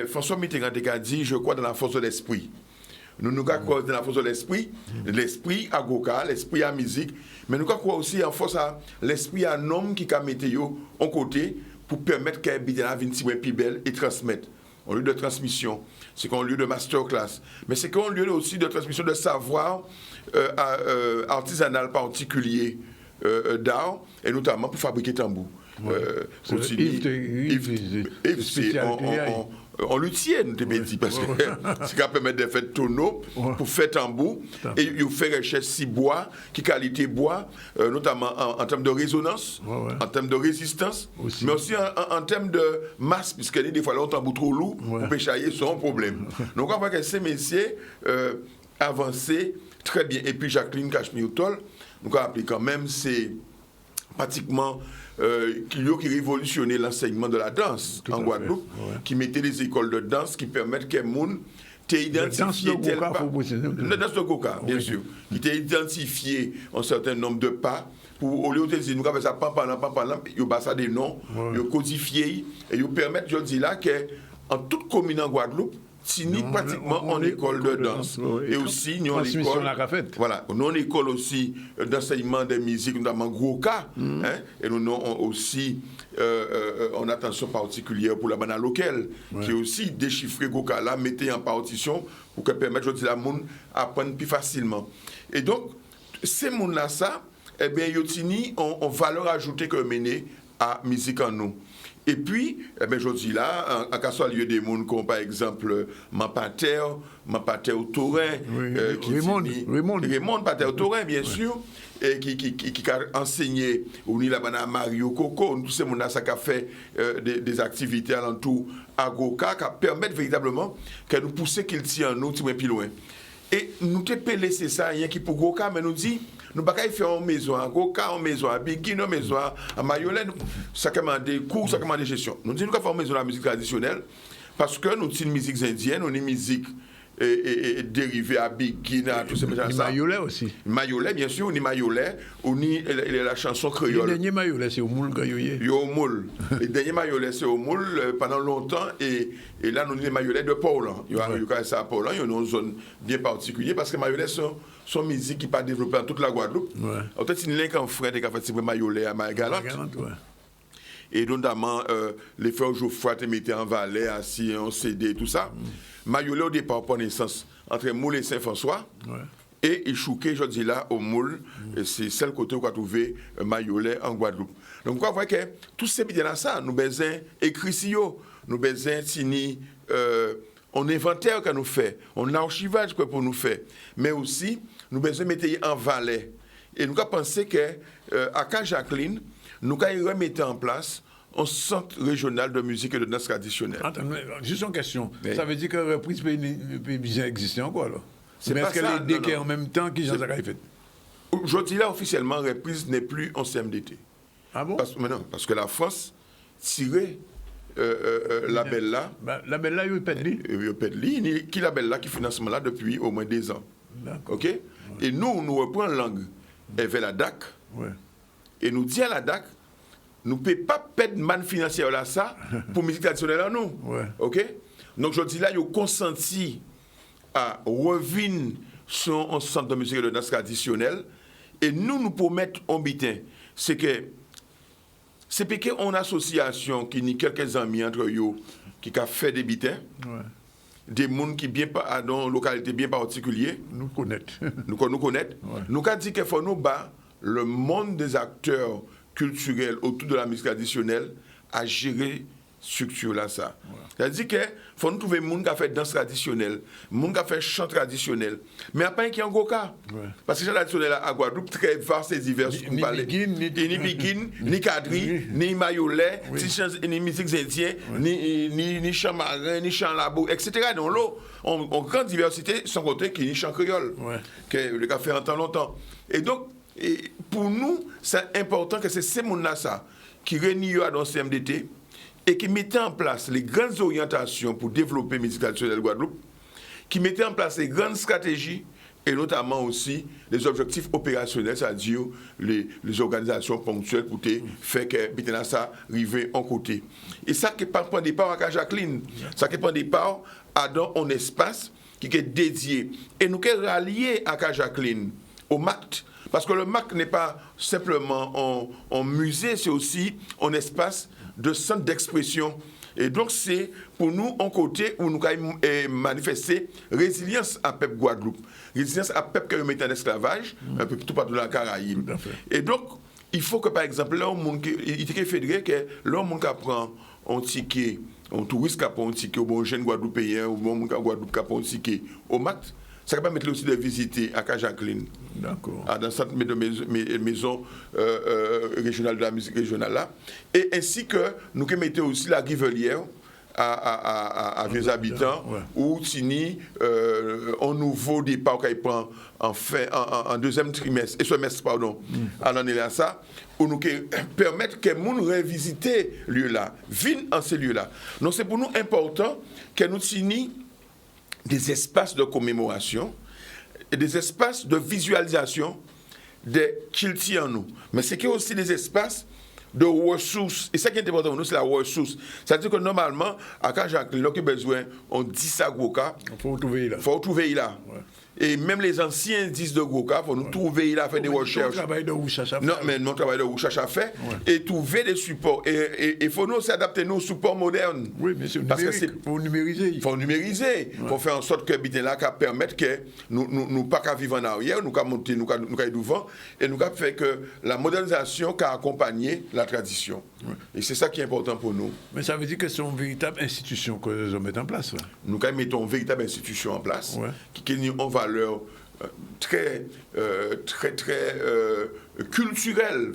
François Mitterrand a dit, je crois dans la force de l'esprit. Nous croyons dans la force de l'esprit, l'esprit à Goka, l'esprit à musique, mais nous croyons aussi en force à l'esprit à un homme qui a mis en côté pour permettre qu'elle vienne plus belle et transmettre. Un lieu de transmission, c'est un lieu de masterclass, mais c'est un lieu aussi de transmission de savoir artisanal particulier d'art, et notamment pour fabriquer tambour. On luthier, nous t'ai dit, parce que c'est qu'à permettre de faire tonneau pour faire tambour, et il fait recherche si bois, qui qualité bois, notamment en termes de résonance, en termes de résistance, mais aussi en termes de masse, puisque des fois, là, un tambour trop lourd, pour péchailler, c'est un problème. Donc, on voit que ces métiers avancés très bien. Et puis, Jacqueline Cachemire Toll, nous avons appelé quand même, c'est pratiquement qui révolutionnait l'enseignement de la danse en Guadeloupe, qui mettait des écoles de danse qui permettent que les gens t'identifier la danse de Goka, bien sûr, qui t'a identifié un certain nombre de pas pour au lieu de dire nous avons ça pas ils passent des noms, ils codifié et ils permettent je dis là que en toute commune en Guadeloupe Tini pratiquement en école de danse. Et aussi, nous en école. Voilà, nous en école aussi d'enseignement des musiques, notamment Goka. Et nous avons aussi en attention particulière pour la bande locale, qui est aussi déchiffré Goka là, mettez en partition pour que permettre de la monde apprendre plus facilement. Et donc, ces mondes-là, ça, eh bien, Yotini ont valeur ajoutée que mener à musique en nous. Et puis, eh bien, je dis là, en cas soit lieu des mondes comme par exemple Mapater au Taurin, Raymond Pater au Taurin, bien sûr, et qui a enseigné au Nilabana Mario Coco, tous ces mondes-là, ça a fait des activités alentour à Goka, qui permettent véritablement que nous poussions qu'il tient nous, plus loin. Et nous te peut laisser ça, rien qui pour Goka, mais nous dit, nous ne pouvons pas faire en maison, à Goka, en maison, à Bikini, en maison, à Mayolène, ça commande des cours, ça commande des gestions. Nous disons nous pouvons faire en maison la musique traditionnelle, parce que nous avons une musique indienne, on a une musique dérivée à Bikini, à tous ces métiers. Mayolais aussi. Mayolais, bien sûr, on est Mayolais, on est la chanson créole. Le dernier Mayolais, c'est au moule gayoyé. Il y a au moule. Le dernier Mayolais, c'est au moule pendant longtemps, et là, nous avons les Mayolais de Paulan. Il y a ça à Paulan, il y a une zone bien particulière, parce que les Mayolais sont musique qui n'est pas développée dans toute la Guadeloupe. En fait, c'est une ligne qu'en frère, qui a fait Mayolais à Magalante. Et notamment, les frères Geoffroy te mettaient en Valais, assis, en CD, tout ça. Mayolais, au départ, pour naissance, entre Moule et Saint-François. Et Ichouké, je dis là, au Moule, c'est celle côté où on a trouvé Mayolais en Guadeloupe. Donc, on voit que tous ces bidons-là, ça, nous besoin écrit si yo, nous besoin tini, on inventaire que nous fait, on archivage que pour nous faire, mais aussi nous besoin mettre en valeur. Et nous avons pensé que à Jacqueline, nous avons remettre en place un centre régional de musique et de danse traditionnelle. Attends, juste une question. Oui. Ça veut dire que la reprise peut bien exister encore là? C'est pas ça. Est-ce qu'elle est en même temps qui Jean Zachary fait? Aujourd'hui là, officiellement, reprise n'est plus en CMDT. Ah bon? Parce que la France tirait label là. Label là, il pète lui. Il pète lui. Qui label là, qui financement là depuis au moins 2 ans. D'accord. OK? Ouais. Et nous reprenons langue vers la DAC. Ouais. Et nous dit à la DAC, nous ne pouvons pas perdre manne financière là ça pour musique traditionnelle à nous. Ouais. OK? Donc je dis là, ils ont consenti à revenir sur un centre de musique et de danse traditionnelle. Et nous promettons en bitin, c'est que c'est parce qu'on a une association qui a quelques amis entre eux qui a fait des bitins. Ouais. Des gens qui bien dans une localité bien particulière. Nous connaître. Nous connaître. Ouais. Nous avons dit qu'il faut nous battre le monde des acteurs culturels autour de la musique traditionnelle à gérer structure là ça. Ouais. C'est-à-dire qu'il faut nous trouver des gens qui ont fait danse traditionnelle, des gens qui ont fait chant traditionnel, mais après qui en goka. Ouais. Parce que le chant traditionnel à Guadeloupe très vaste et divers. Ni biguine, ni quadrille, ni maillolet, ni musique indienne, ni chant marin, ni chant labo, etc. Donc là, on grande diversité sans côté qui ni chant créole, que le a fait en temps longtemps. Et donc, pour nous, c'est important que c'est ces gens-là ça qui réunissent dans le CMDT et qui mettaient en place les grandes orientations pour développer la musique traditionnelle de Guadeloupe, qui mettaient en place les grandes stratégies et notamment aussi les objectifs opérationnels, c'est-à-dire les organisations ponctuelles pour faire que ça arrive en côté. Et ça qui prend départ à Jacqueline, ça qui prend départ à dans un espace qui est dédié. Et nous sommes ralliés à Jacqueline, au MACT, parce que le MACT n'est pas simplement un musée, c'est aussi un espace de centre d'expression. Et donc, c'est pour nous un côté où nous avons manifesté résilience à peuple Guadeloupe, résilience à peuple qui remet en esclavage, un peu tout partout dans la Caraïbe. Et donc, il faut que, par exemple, là, il est fédéré que l'homme qui prend un ticket, un touriste qui prend un ticket, ou un jeune Guadeloupéen, ou un Guadeloupe qui prend un ticket au MACT, ça va permettre aussi de visiter à Jacqueline. D'accord. Dans le centre de maison régionale de la musique régionale là. Et ainsi que nous mettons aussi la Rivelière à vieux habitants, où Tini, un nouveau départ qu'il prend en deuxième trimestre, et semestre, pardon, à l'année là, ça, où nous permettre que nous revisiter lieu là, viennent en ces lieux là. Donc c'est pour nous important que nous Tini des espaces de commémoration et des espaces de visualisation des cultures en nous. Mais c'est qu'il y a aussi des espaces de ressources. Et ça qui est important pour nous, c'est la ressource. C'est-à-dire que normalement, à quand Jacqueline, on a besoin, on dit ça Goka. Il faut trouver là. Il faut trouver là. Ouais. Et même les anciens disent de Goka, il faut nous trouver là, faire des recherches. Travail de recherche à faire. Non, mais notre travail de recherche à faire. Et trouver des supports. Et il faut nous s'adapter aux supports modernes. Oui, mais c'est numérique. Il faut numériser. Il faut numériser. Il faut faire en sorte que Biten permette que nous pas qu'à vivre en arrière, nous qu'à monter, nous qu'à aller devant, et nous qu'à faire que la modernisation qu'à accompagner la tradition. Et c'est ça qui est important pour nous. Mais ça veut dire que c'est une véritable institution que nous mettons en place. Nous mettons une véritable institution en place qui en valeur très culturelle,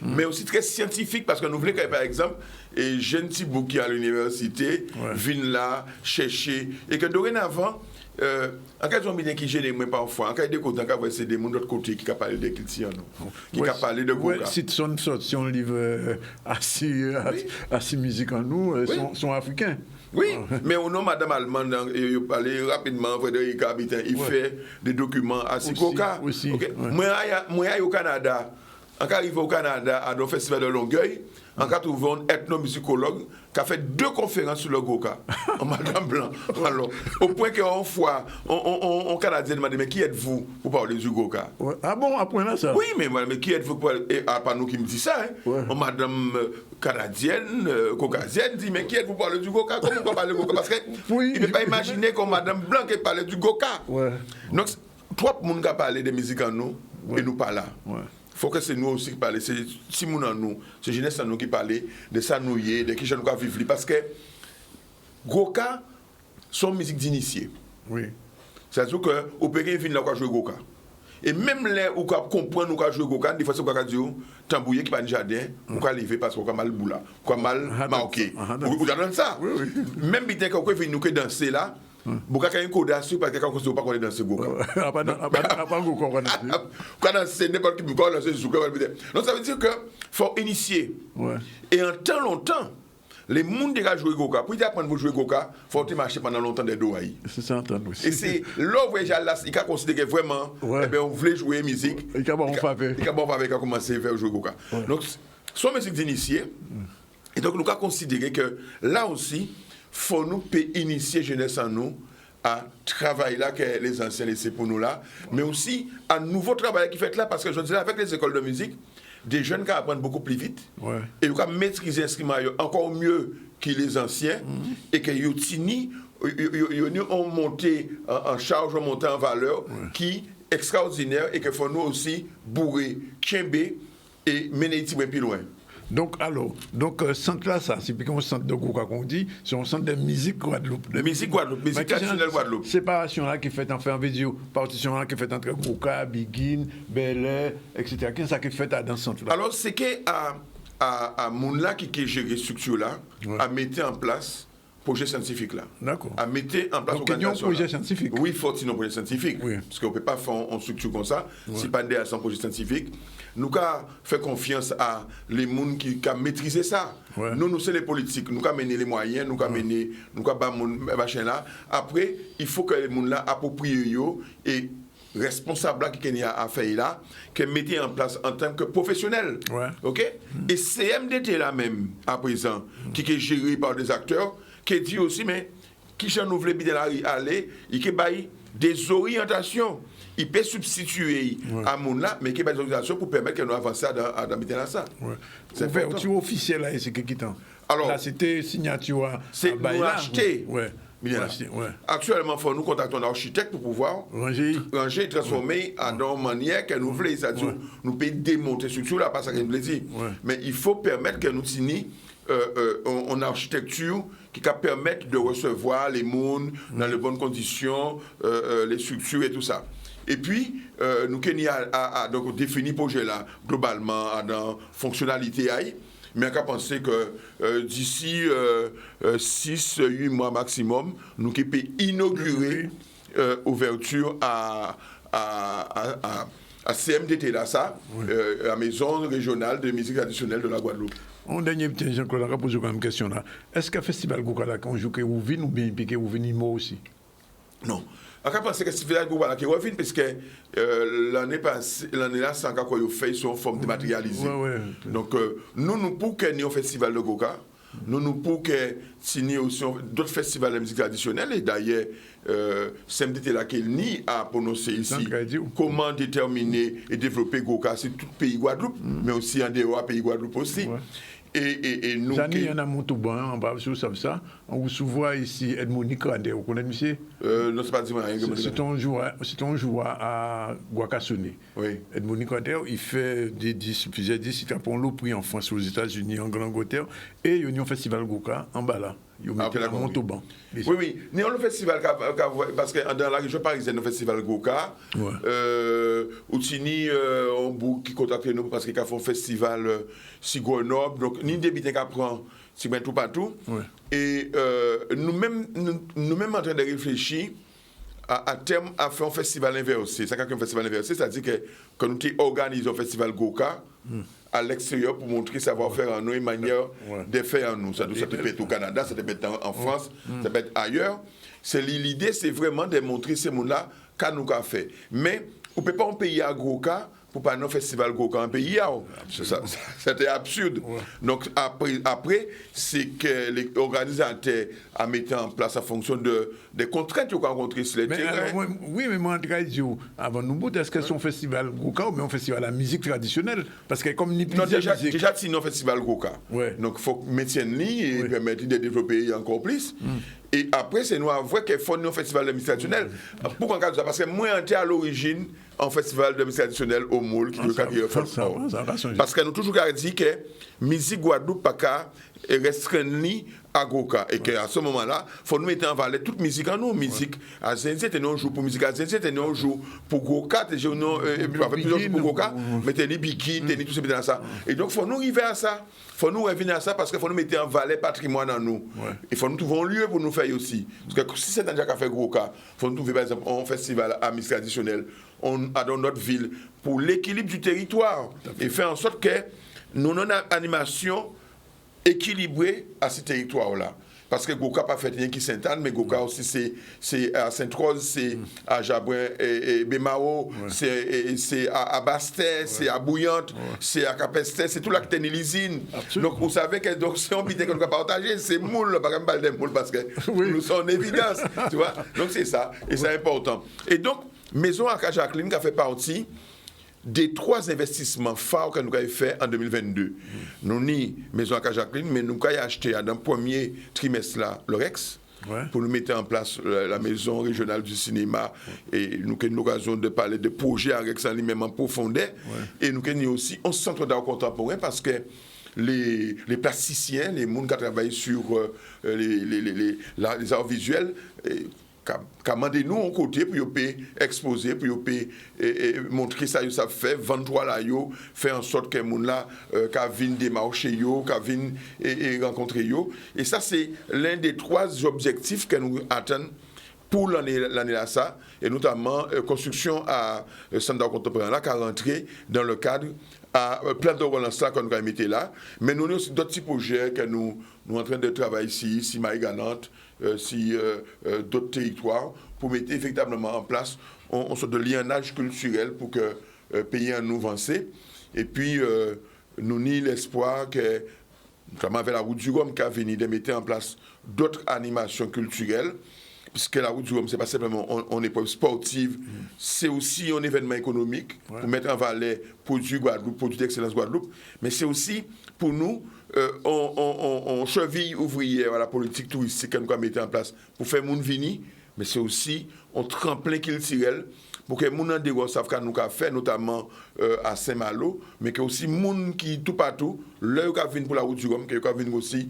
mais aussi très scientifique, parce que nous voulons que, par exemple, et jeune Thibaut qui est à l'université viennent là chercher, et que dorénavant, en cas de gens qui gênent moi parfois, en cas de côté, c'est des gens de l'autre côté qui ont parlé de culture, qui ont parlé de Goka. Si on livre assez musique en nous, sont africains. Oui, mais au nom Madame Allemande, il parlait rapidement, Frédéric Habitin, il fait des documents assez Goka. Moi, je suis au Canada. En cas d'arriver au Canada, à un festival de Longueuil, en cas trouvé un ethnomusicologue qui a fait 2 conférences sur le Goka, en Madame Blanc. Alors, au point qu'une fois, on Canadien demande, mais qui êtes-vous pour parler du Goka? Ah bon, à point là ça? Oui, mais qui êtes-vous pour parler? Et pas nous qui me dit ça, Madame canadienne, caucasienne, dit, mais qui êtes-vous pour parler du Goka? Comment on peut parler du Goka? Parce qu'il ne peut pas imaginer que Madame Blanc qui parle du Goka. Donc, 3 personnes qui parlent de musique en nous, et nous pas là. Il faut que c'est nous aussi qui parlons, c'est Simon en nous, c'est jeunesse en nous qui parlent de ça nouiller, de qui je nous vivre. Parce que Goka, sont musiques d'initiés. Oui. C'est-à-dire que au Pékin vient là jouer goka. Et même les où comprendre nous jouer goka, des fois c'est quoi dire tambouiller qui pas de jardin, on va lever parce qu'on a mal boula, qu'on a mal marqué. Vous entendez ça? Même bien qu'on vient nous que danser là, beaucoup quand un code dessus parce que quand on pas qu'on danser goka. Pas goka. Quand danser n'importe qui peut danser sur goka. Donc ça veut dire que faut initier. Et en tant longtemps les gens qui jouent goka, pour apprendre à jouer goka, il faut marcher pendant longtemps des dos. C'est ça, entendre aussi. Et c'est là où il a considéré vraiment, on voulait jouer musique. Il a bon faveur. Il a bon faveur, il a commencé à faire jouer goka. Donc, soit musique d'initié, et donc nous avons considéré que là aussi, il faut nous initier jeunesse en nous à travail là que les anciens laissés pour nous là, mais aussi à nouveau travail qui fait là, parce que je dis là, avec les écoles de musique, des jeunes qui apprennent beaucoup plus vite et qui maîtriser l'instrument encore mieux que les anciens et qu'ils ont monté en charge, ont monté en valeur qui est extraordinaire et qu'il faut nous aussi bourrer, tchember et mener plus loin. Donc, centre là, ça, c'est plus comme un centre de Goka qu'on dit, c'est un centre de musique Guadeloupe. De musique Guadeloupe, musique traditionnelle Guadeloupe. Séparation là qui fait en fait en vidéo, partition là qui fait entre Goka, Biguine, Bel Air, etc. Qu'est-ce qui fait dans ce centre là? Alors, c'est que à mon là qui gère la structure là, à mettre en place projet scientifique là. D'accord. À mettre en place organisation. Donc, il y a un projet scientifique. Oui, il faut un projet scientifique. Oui. Parce qu'on ne peut pas faire une structure comme ça, si pas derrière son projet scientifique. Nous avons fait confiance à les gens qui ont maîtrisé ça. Nous, c'est les politiques. Nous avons mené les moyens, nous avons mené, nous avons machin là. Après, il faut que les gens là approprient et responsables qui a fait là, qui mettent en place en tant que professionnels. OK? Et CMDT là même, à présent, qui est géré par des acteurs, qui dit aussi, mais qui j'en ouvre bien aller, et qui baille des orientations. Il peut substituer à mon là, mais qui baille des orientations pour permettre que nous avancions dans ça. C'est ouverture officielle là, c'est qui temps. Alors, là, c'était signature. C'est nous acheter. Actuellement, il faut nous contacter un architecte pour pouvoir ranger et transformer dans une manière que nous voulons. C'est-à-dire, nous pouvons démonter cette structure là, parce que nous plaisir. Mais il faut permettre que nous signions une architecture qui va permettre de recevoir les mondes dans les bonnes conditions, les structures et tout ça. Et puis, nous avons donc défini le projet là, globalement, dans fonctionnalité. Mais on a pensé que d'ici 6-8 mois maximum, nous pouvons inaugurer l'ouverture à CMDT, là, ça, la maison régionale de musique traditionnelle de la Guadeloupe. Un dernier petit Jean-Claude, on a posé une question là. Est-ce qu'un festival Goka qu'on joue que vous venez ou bien que vous venez moi aussi? Non. On a pensé que le festival Goka qui revient parce que l'année passée, l'année là, c'est encore qu'on fait sous forme dématérialisée. Donc, nous pour qu'il y ait un festival de Goka, nous pour que signer aussi d'autres festivals de musique traditionnelle, et d'ailleurs, CMDT là qu'il nie à prononcer ici comment déterminer et développer Goka, c'est tout le pays Guadeloupe, mais aussi en dehors pays Guadeloupe aussi. Et nous. Il y en a Montauban, on va sur ça. On vous souvent ici Edmond Nicandé, vous connaissez monsieur? Non, c'est pas dit rien. C'est un joueur à Guacassone. Edmond Nicandé, il fait des disques, plusieurs disques, il a pris le prix en France, aux États-Unis, en Grande-Bretagne, et il y a un festival Goka en bas là. Il y a Montauban. Oui. Nous avons le festival, parce que dans la région parisienne, le festival Goka, Outini, on boucle qui contacte nous parce qu'il y a un festival Grenoble, donc ni des bitins qui prend tout partout. Et nous-mêmes en train de réfléchir à terme à faire un festival inversé. C'est un festival inversé, c'est-à-dire que quand nous organisons un festival Goka, à l'extérieur pour montrer savoir-faire en nous, une manière de faire en nous. Ça peut être au Canada, ça peut être en France, ça peut être ailleurs. L'idée, c'est vraiment de montrer ces mondes-là qu'à nous qu'a fait. Mais on ne peut pas en payer à Goka pour pas un festival Goka en pays. C'était absurde. Donc après c'est que les organisateurs à mettre en place en fonction des contraintes qu'ils ont rencontrées sur les terrains. Oui, mais moi, en tout cas, avant nous, est-ce que c'est un festival Goka ou bien un festival à la musique traditionnelle? Parce que comme ni déjà c'est un festival Goka. Donc il faut mettre en ligne et permettre de développer encore plus. Et après, c'est nous avouer qu'il faut un festival de musique traditionnelle. Pourquoi on ça? Parce que moi, j'étais à l'origine un festival de musique traditionnelle au Moule, qui parce que nous toujours dit que musique Guadeloupe pas qu'à restreindre à Goka. Et qu'à ce moment-là, il faut nous mettre en valeur toute musique en nous. Musique à Zenzi, on joue pour musique à Zenzi, on joue pour Goka, on joue pour Goka, mais t'es ni Biki, t'es ni tout ce qui est dans ça. Et donc, il faut nous arriver à ça. Il faut nous revenir à ça parce qu'il faut nous mettre en valeur patrimoine en nous. Il faut nous trouver un lieu pour nous faire aussi. Parce que si c'est un déjà qui a fait Goka, il faut nous trouver par exemple un festival à musique traditionnelle dans notre ville pour l'équilibre du territoire et faire en sorte que nous avons une animation équilibré à ce territoire-là. Parce que Goka n'a pas fait rien qui Sainte-Anne, mais Goka aussi c'est à Sainte-Rose, c'est à Jabouin et Bémao, c'est à Bastet, c'est à Bouillante, c'est à Capestet, c'est tout là que l'usine. Donc vous savez que c'est un bité que nous avons partagé, c'est moule, pas comme des moules parce que nous sommes en évidence. Tu vois? Donc c'est ça, et c'est important. Et donc, Maison à Jacqueline qui a fait partie des 3 investissements phares que nous avons fait en 2022. Nous ni Maison à Jacqueline, mais nous avons acheté dans le premier trimestre là, l'Orex, pour nous mettre en place la maison régionale du cinéma. Et nous avons eu l'occasion de parler de projets avec ça lui-même en profondeur. Et nous avons aussi un centre d'art contemporain parce que les plasticiens, les gens qui travaillent sur les arts visuels, commandez nous en côté pour exposer, pour montrer ça, ça fait, vendre là, faire en sorte que les gens là, viennent démarcher, viennent rencontrer. Et ça, c'est l'un des 3 objectifs que nous attendons pour l'année là, ça, et notamment construction à centre contemporain là, qui a rentré dans le cadre à plein de relance là qu'on a mis là. Mais nous avons aussi d'autres petits projets que nous sommes en train de travailler ici Marie-Galante, d'autres territoires, pour mettre effectivement en place une sorte de lienage culturel pour que le pays en nous avance. Et puis, nous avons l'espoir que, notamment avec la route du Rhum, qui a venu de mettre en place d'autres animations culturelles, puisque la route du Rhum, ce n'est pas simplement une épreuve sportive, c'est aussi un événement économique pour mettre en valeur produits Guadeloupe, produits d'excellence Guadeloupe, mais c'est aussi pour nous on cheville ouvrière à la politique touristique que nous avons mis en place pour faire moun vini, mais c'est aussi un tremplin culturel pour que les gens de Gros savent qu'on a fait, notamment à Saint-Malo, mais que aussi les gens qui tout partout, l'heure qui viennent pour la route du Rhum, qui viennent aussi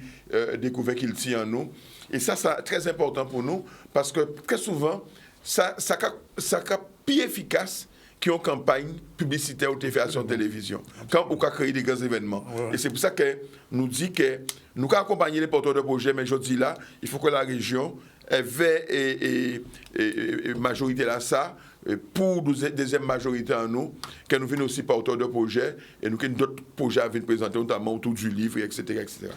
découvrir qu'ils tiennent en nous. Et ça, c'est très important pour nous, parce que très souvent, ça a plus efficace qu'une campagne publicitaire ou télévision télévision, quand on a créé des grands événements. Et c'est pour ça que nous disons que nous avons accompagné les porteurs de projets, mais je dis là, il faut que la région ait majorité là, ça, pour deuxième majorité en nous, que nous venons aussi porteurs de projets, et nous avons d'autres projets à venir présenter, notamment autour du livre, etc. etc.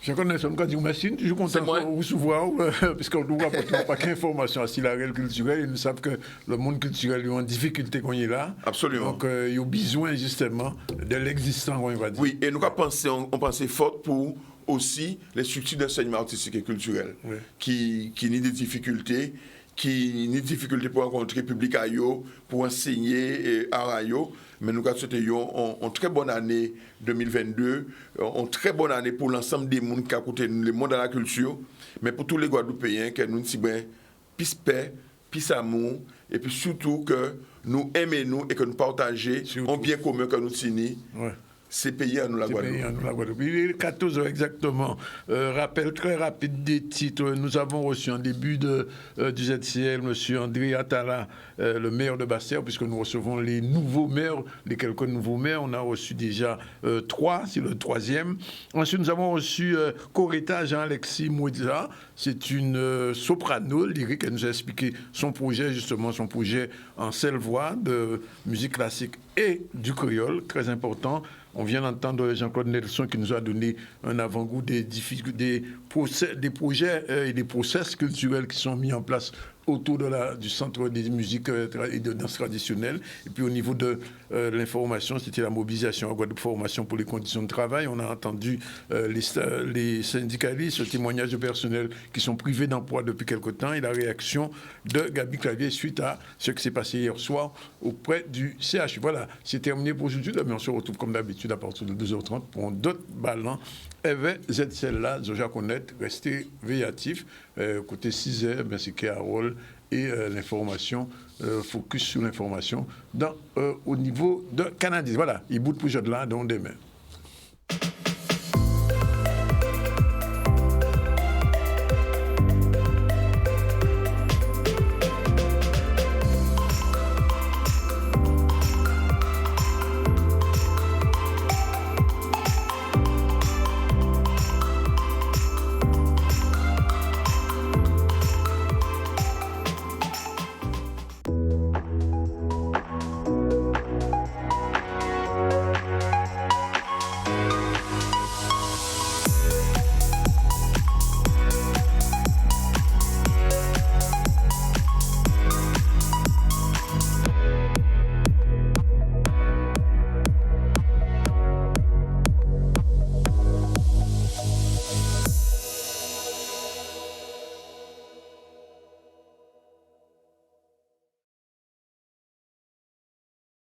Je connais son cas, je suis toujours content de vous souvoir, puisqu'on ne voit pas d'informations sur la réelle culturelle, et nous savons que le monde culturel est en difficulté qu'on est là. Absolument. Donc, il y a besoin justement de l'existant, on va dire. Oui, et nous avons pensé fort pour aussi les structures d'enseignement artistique et culturel, qui ont des difficultés, pour rencontrer le public à eux, pour enseigner à eux. Mais nous avons souhaité une très bonne année 2022, une très bonne année pour l'ensemble des gens qui ont écouté le monde de la culture, mais pour tous les Guadeloupéens, que nous disons plus paix, plus amour, et puis surtout que nous aimons et que nous partageons un bien commun que nous tenons. C'est payé à nous la Guadeloupe. Il est 14 heures exactement. Rappel très rapide des titres. Nous avons reçu en début du ZCL M. André Attala, le maire de Basse-Terre, puisque nous recevons les nouveaux maires, les quelques nouveaux maires. On a reçu déjà 3, c'est le 3e. Ensuite, nous avons reçu Coretta Jean-Alexis Mouedza. C'est une soprano lyrique. Elle nous a expliqué son projet, justement, son projet en seule voix de musique classique et du créole, très important. On vient d'entendre Jean-Claude Nelson qui nous a donné un avant-goût des projets et des process culturels qui sont mis en place autour du centre des musiques et de danse traditionnelle. Et puis au niveau de l'information, c'était la mobilisation à Guadeloupe Formation pour les conditions de travail. On a entendu les syndicalistes, le témoignage de personnel qui sont privés d'emploi depuis quelque temps et la réaction de Gabi Clavier suite à ce qui s'est passé hier soir auprès du CH. Voilà, c'est terminé pour aujourd'hui, mais on se retrouve comme d'habitude à partir de 2h30 pour d'autres ballons. ZCL-là, Zoja connaître, restez veillatifs. Côté 6h, c'est Carole et l'information, focus sur l'information au niveau de Canadis. Voilà, il bout de projet de là, donc demain.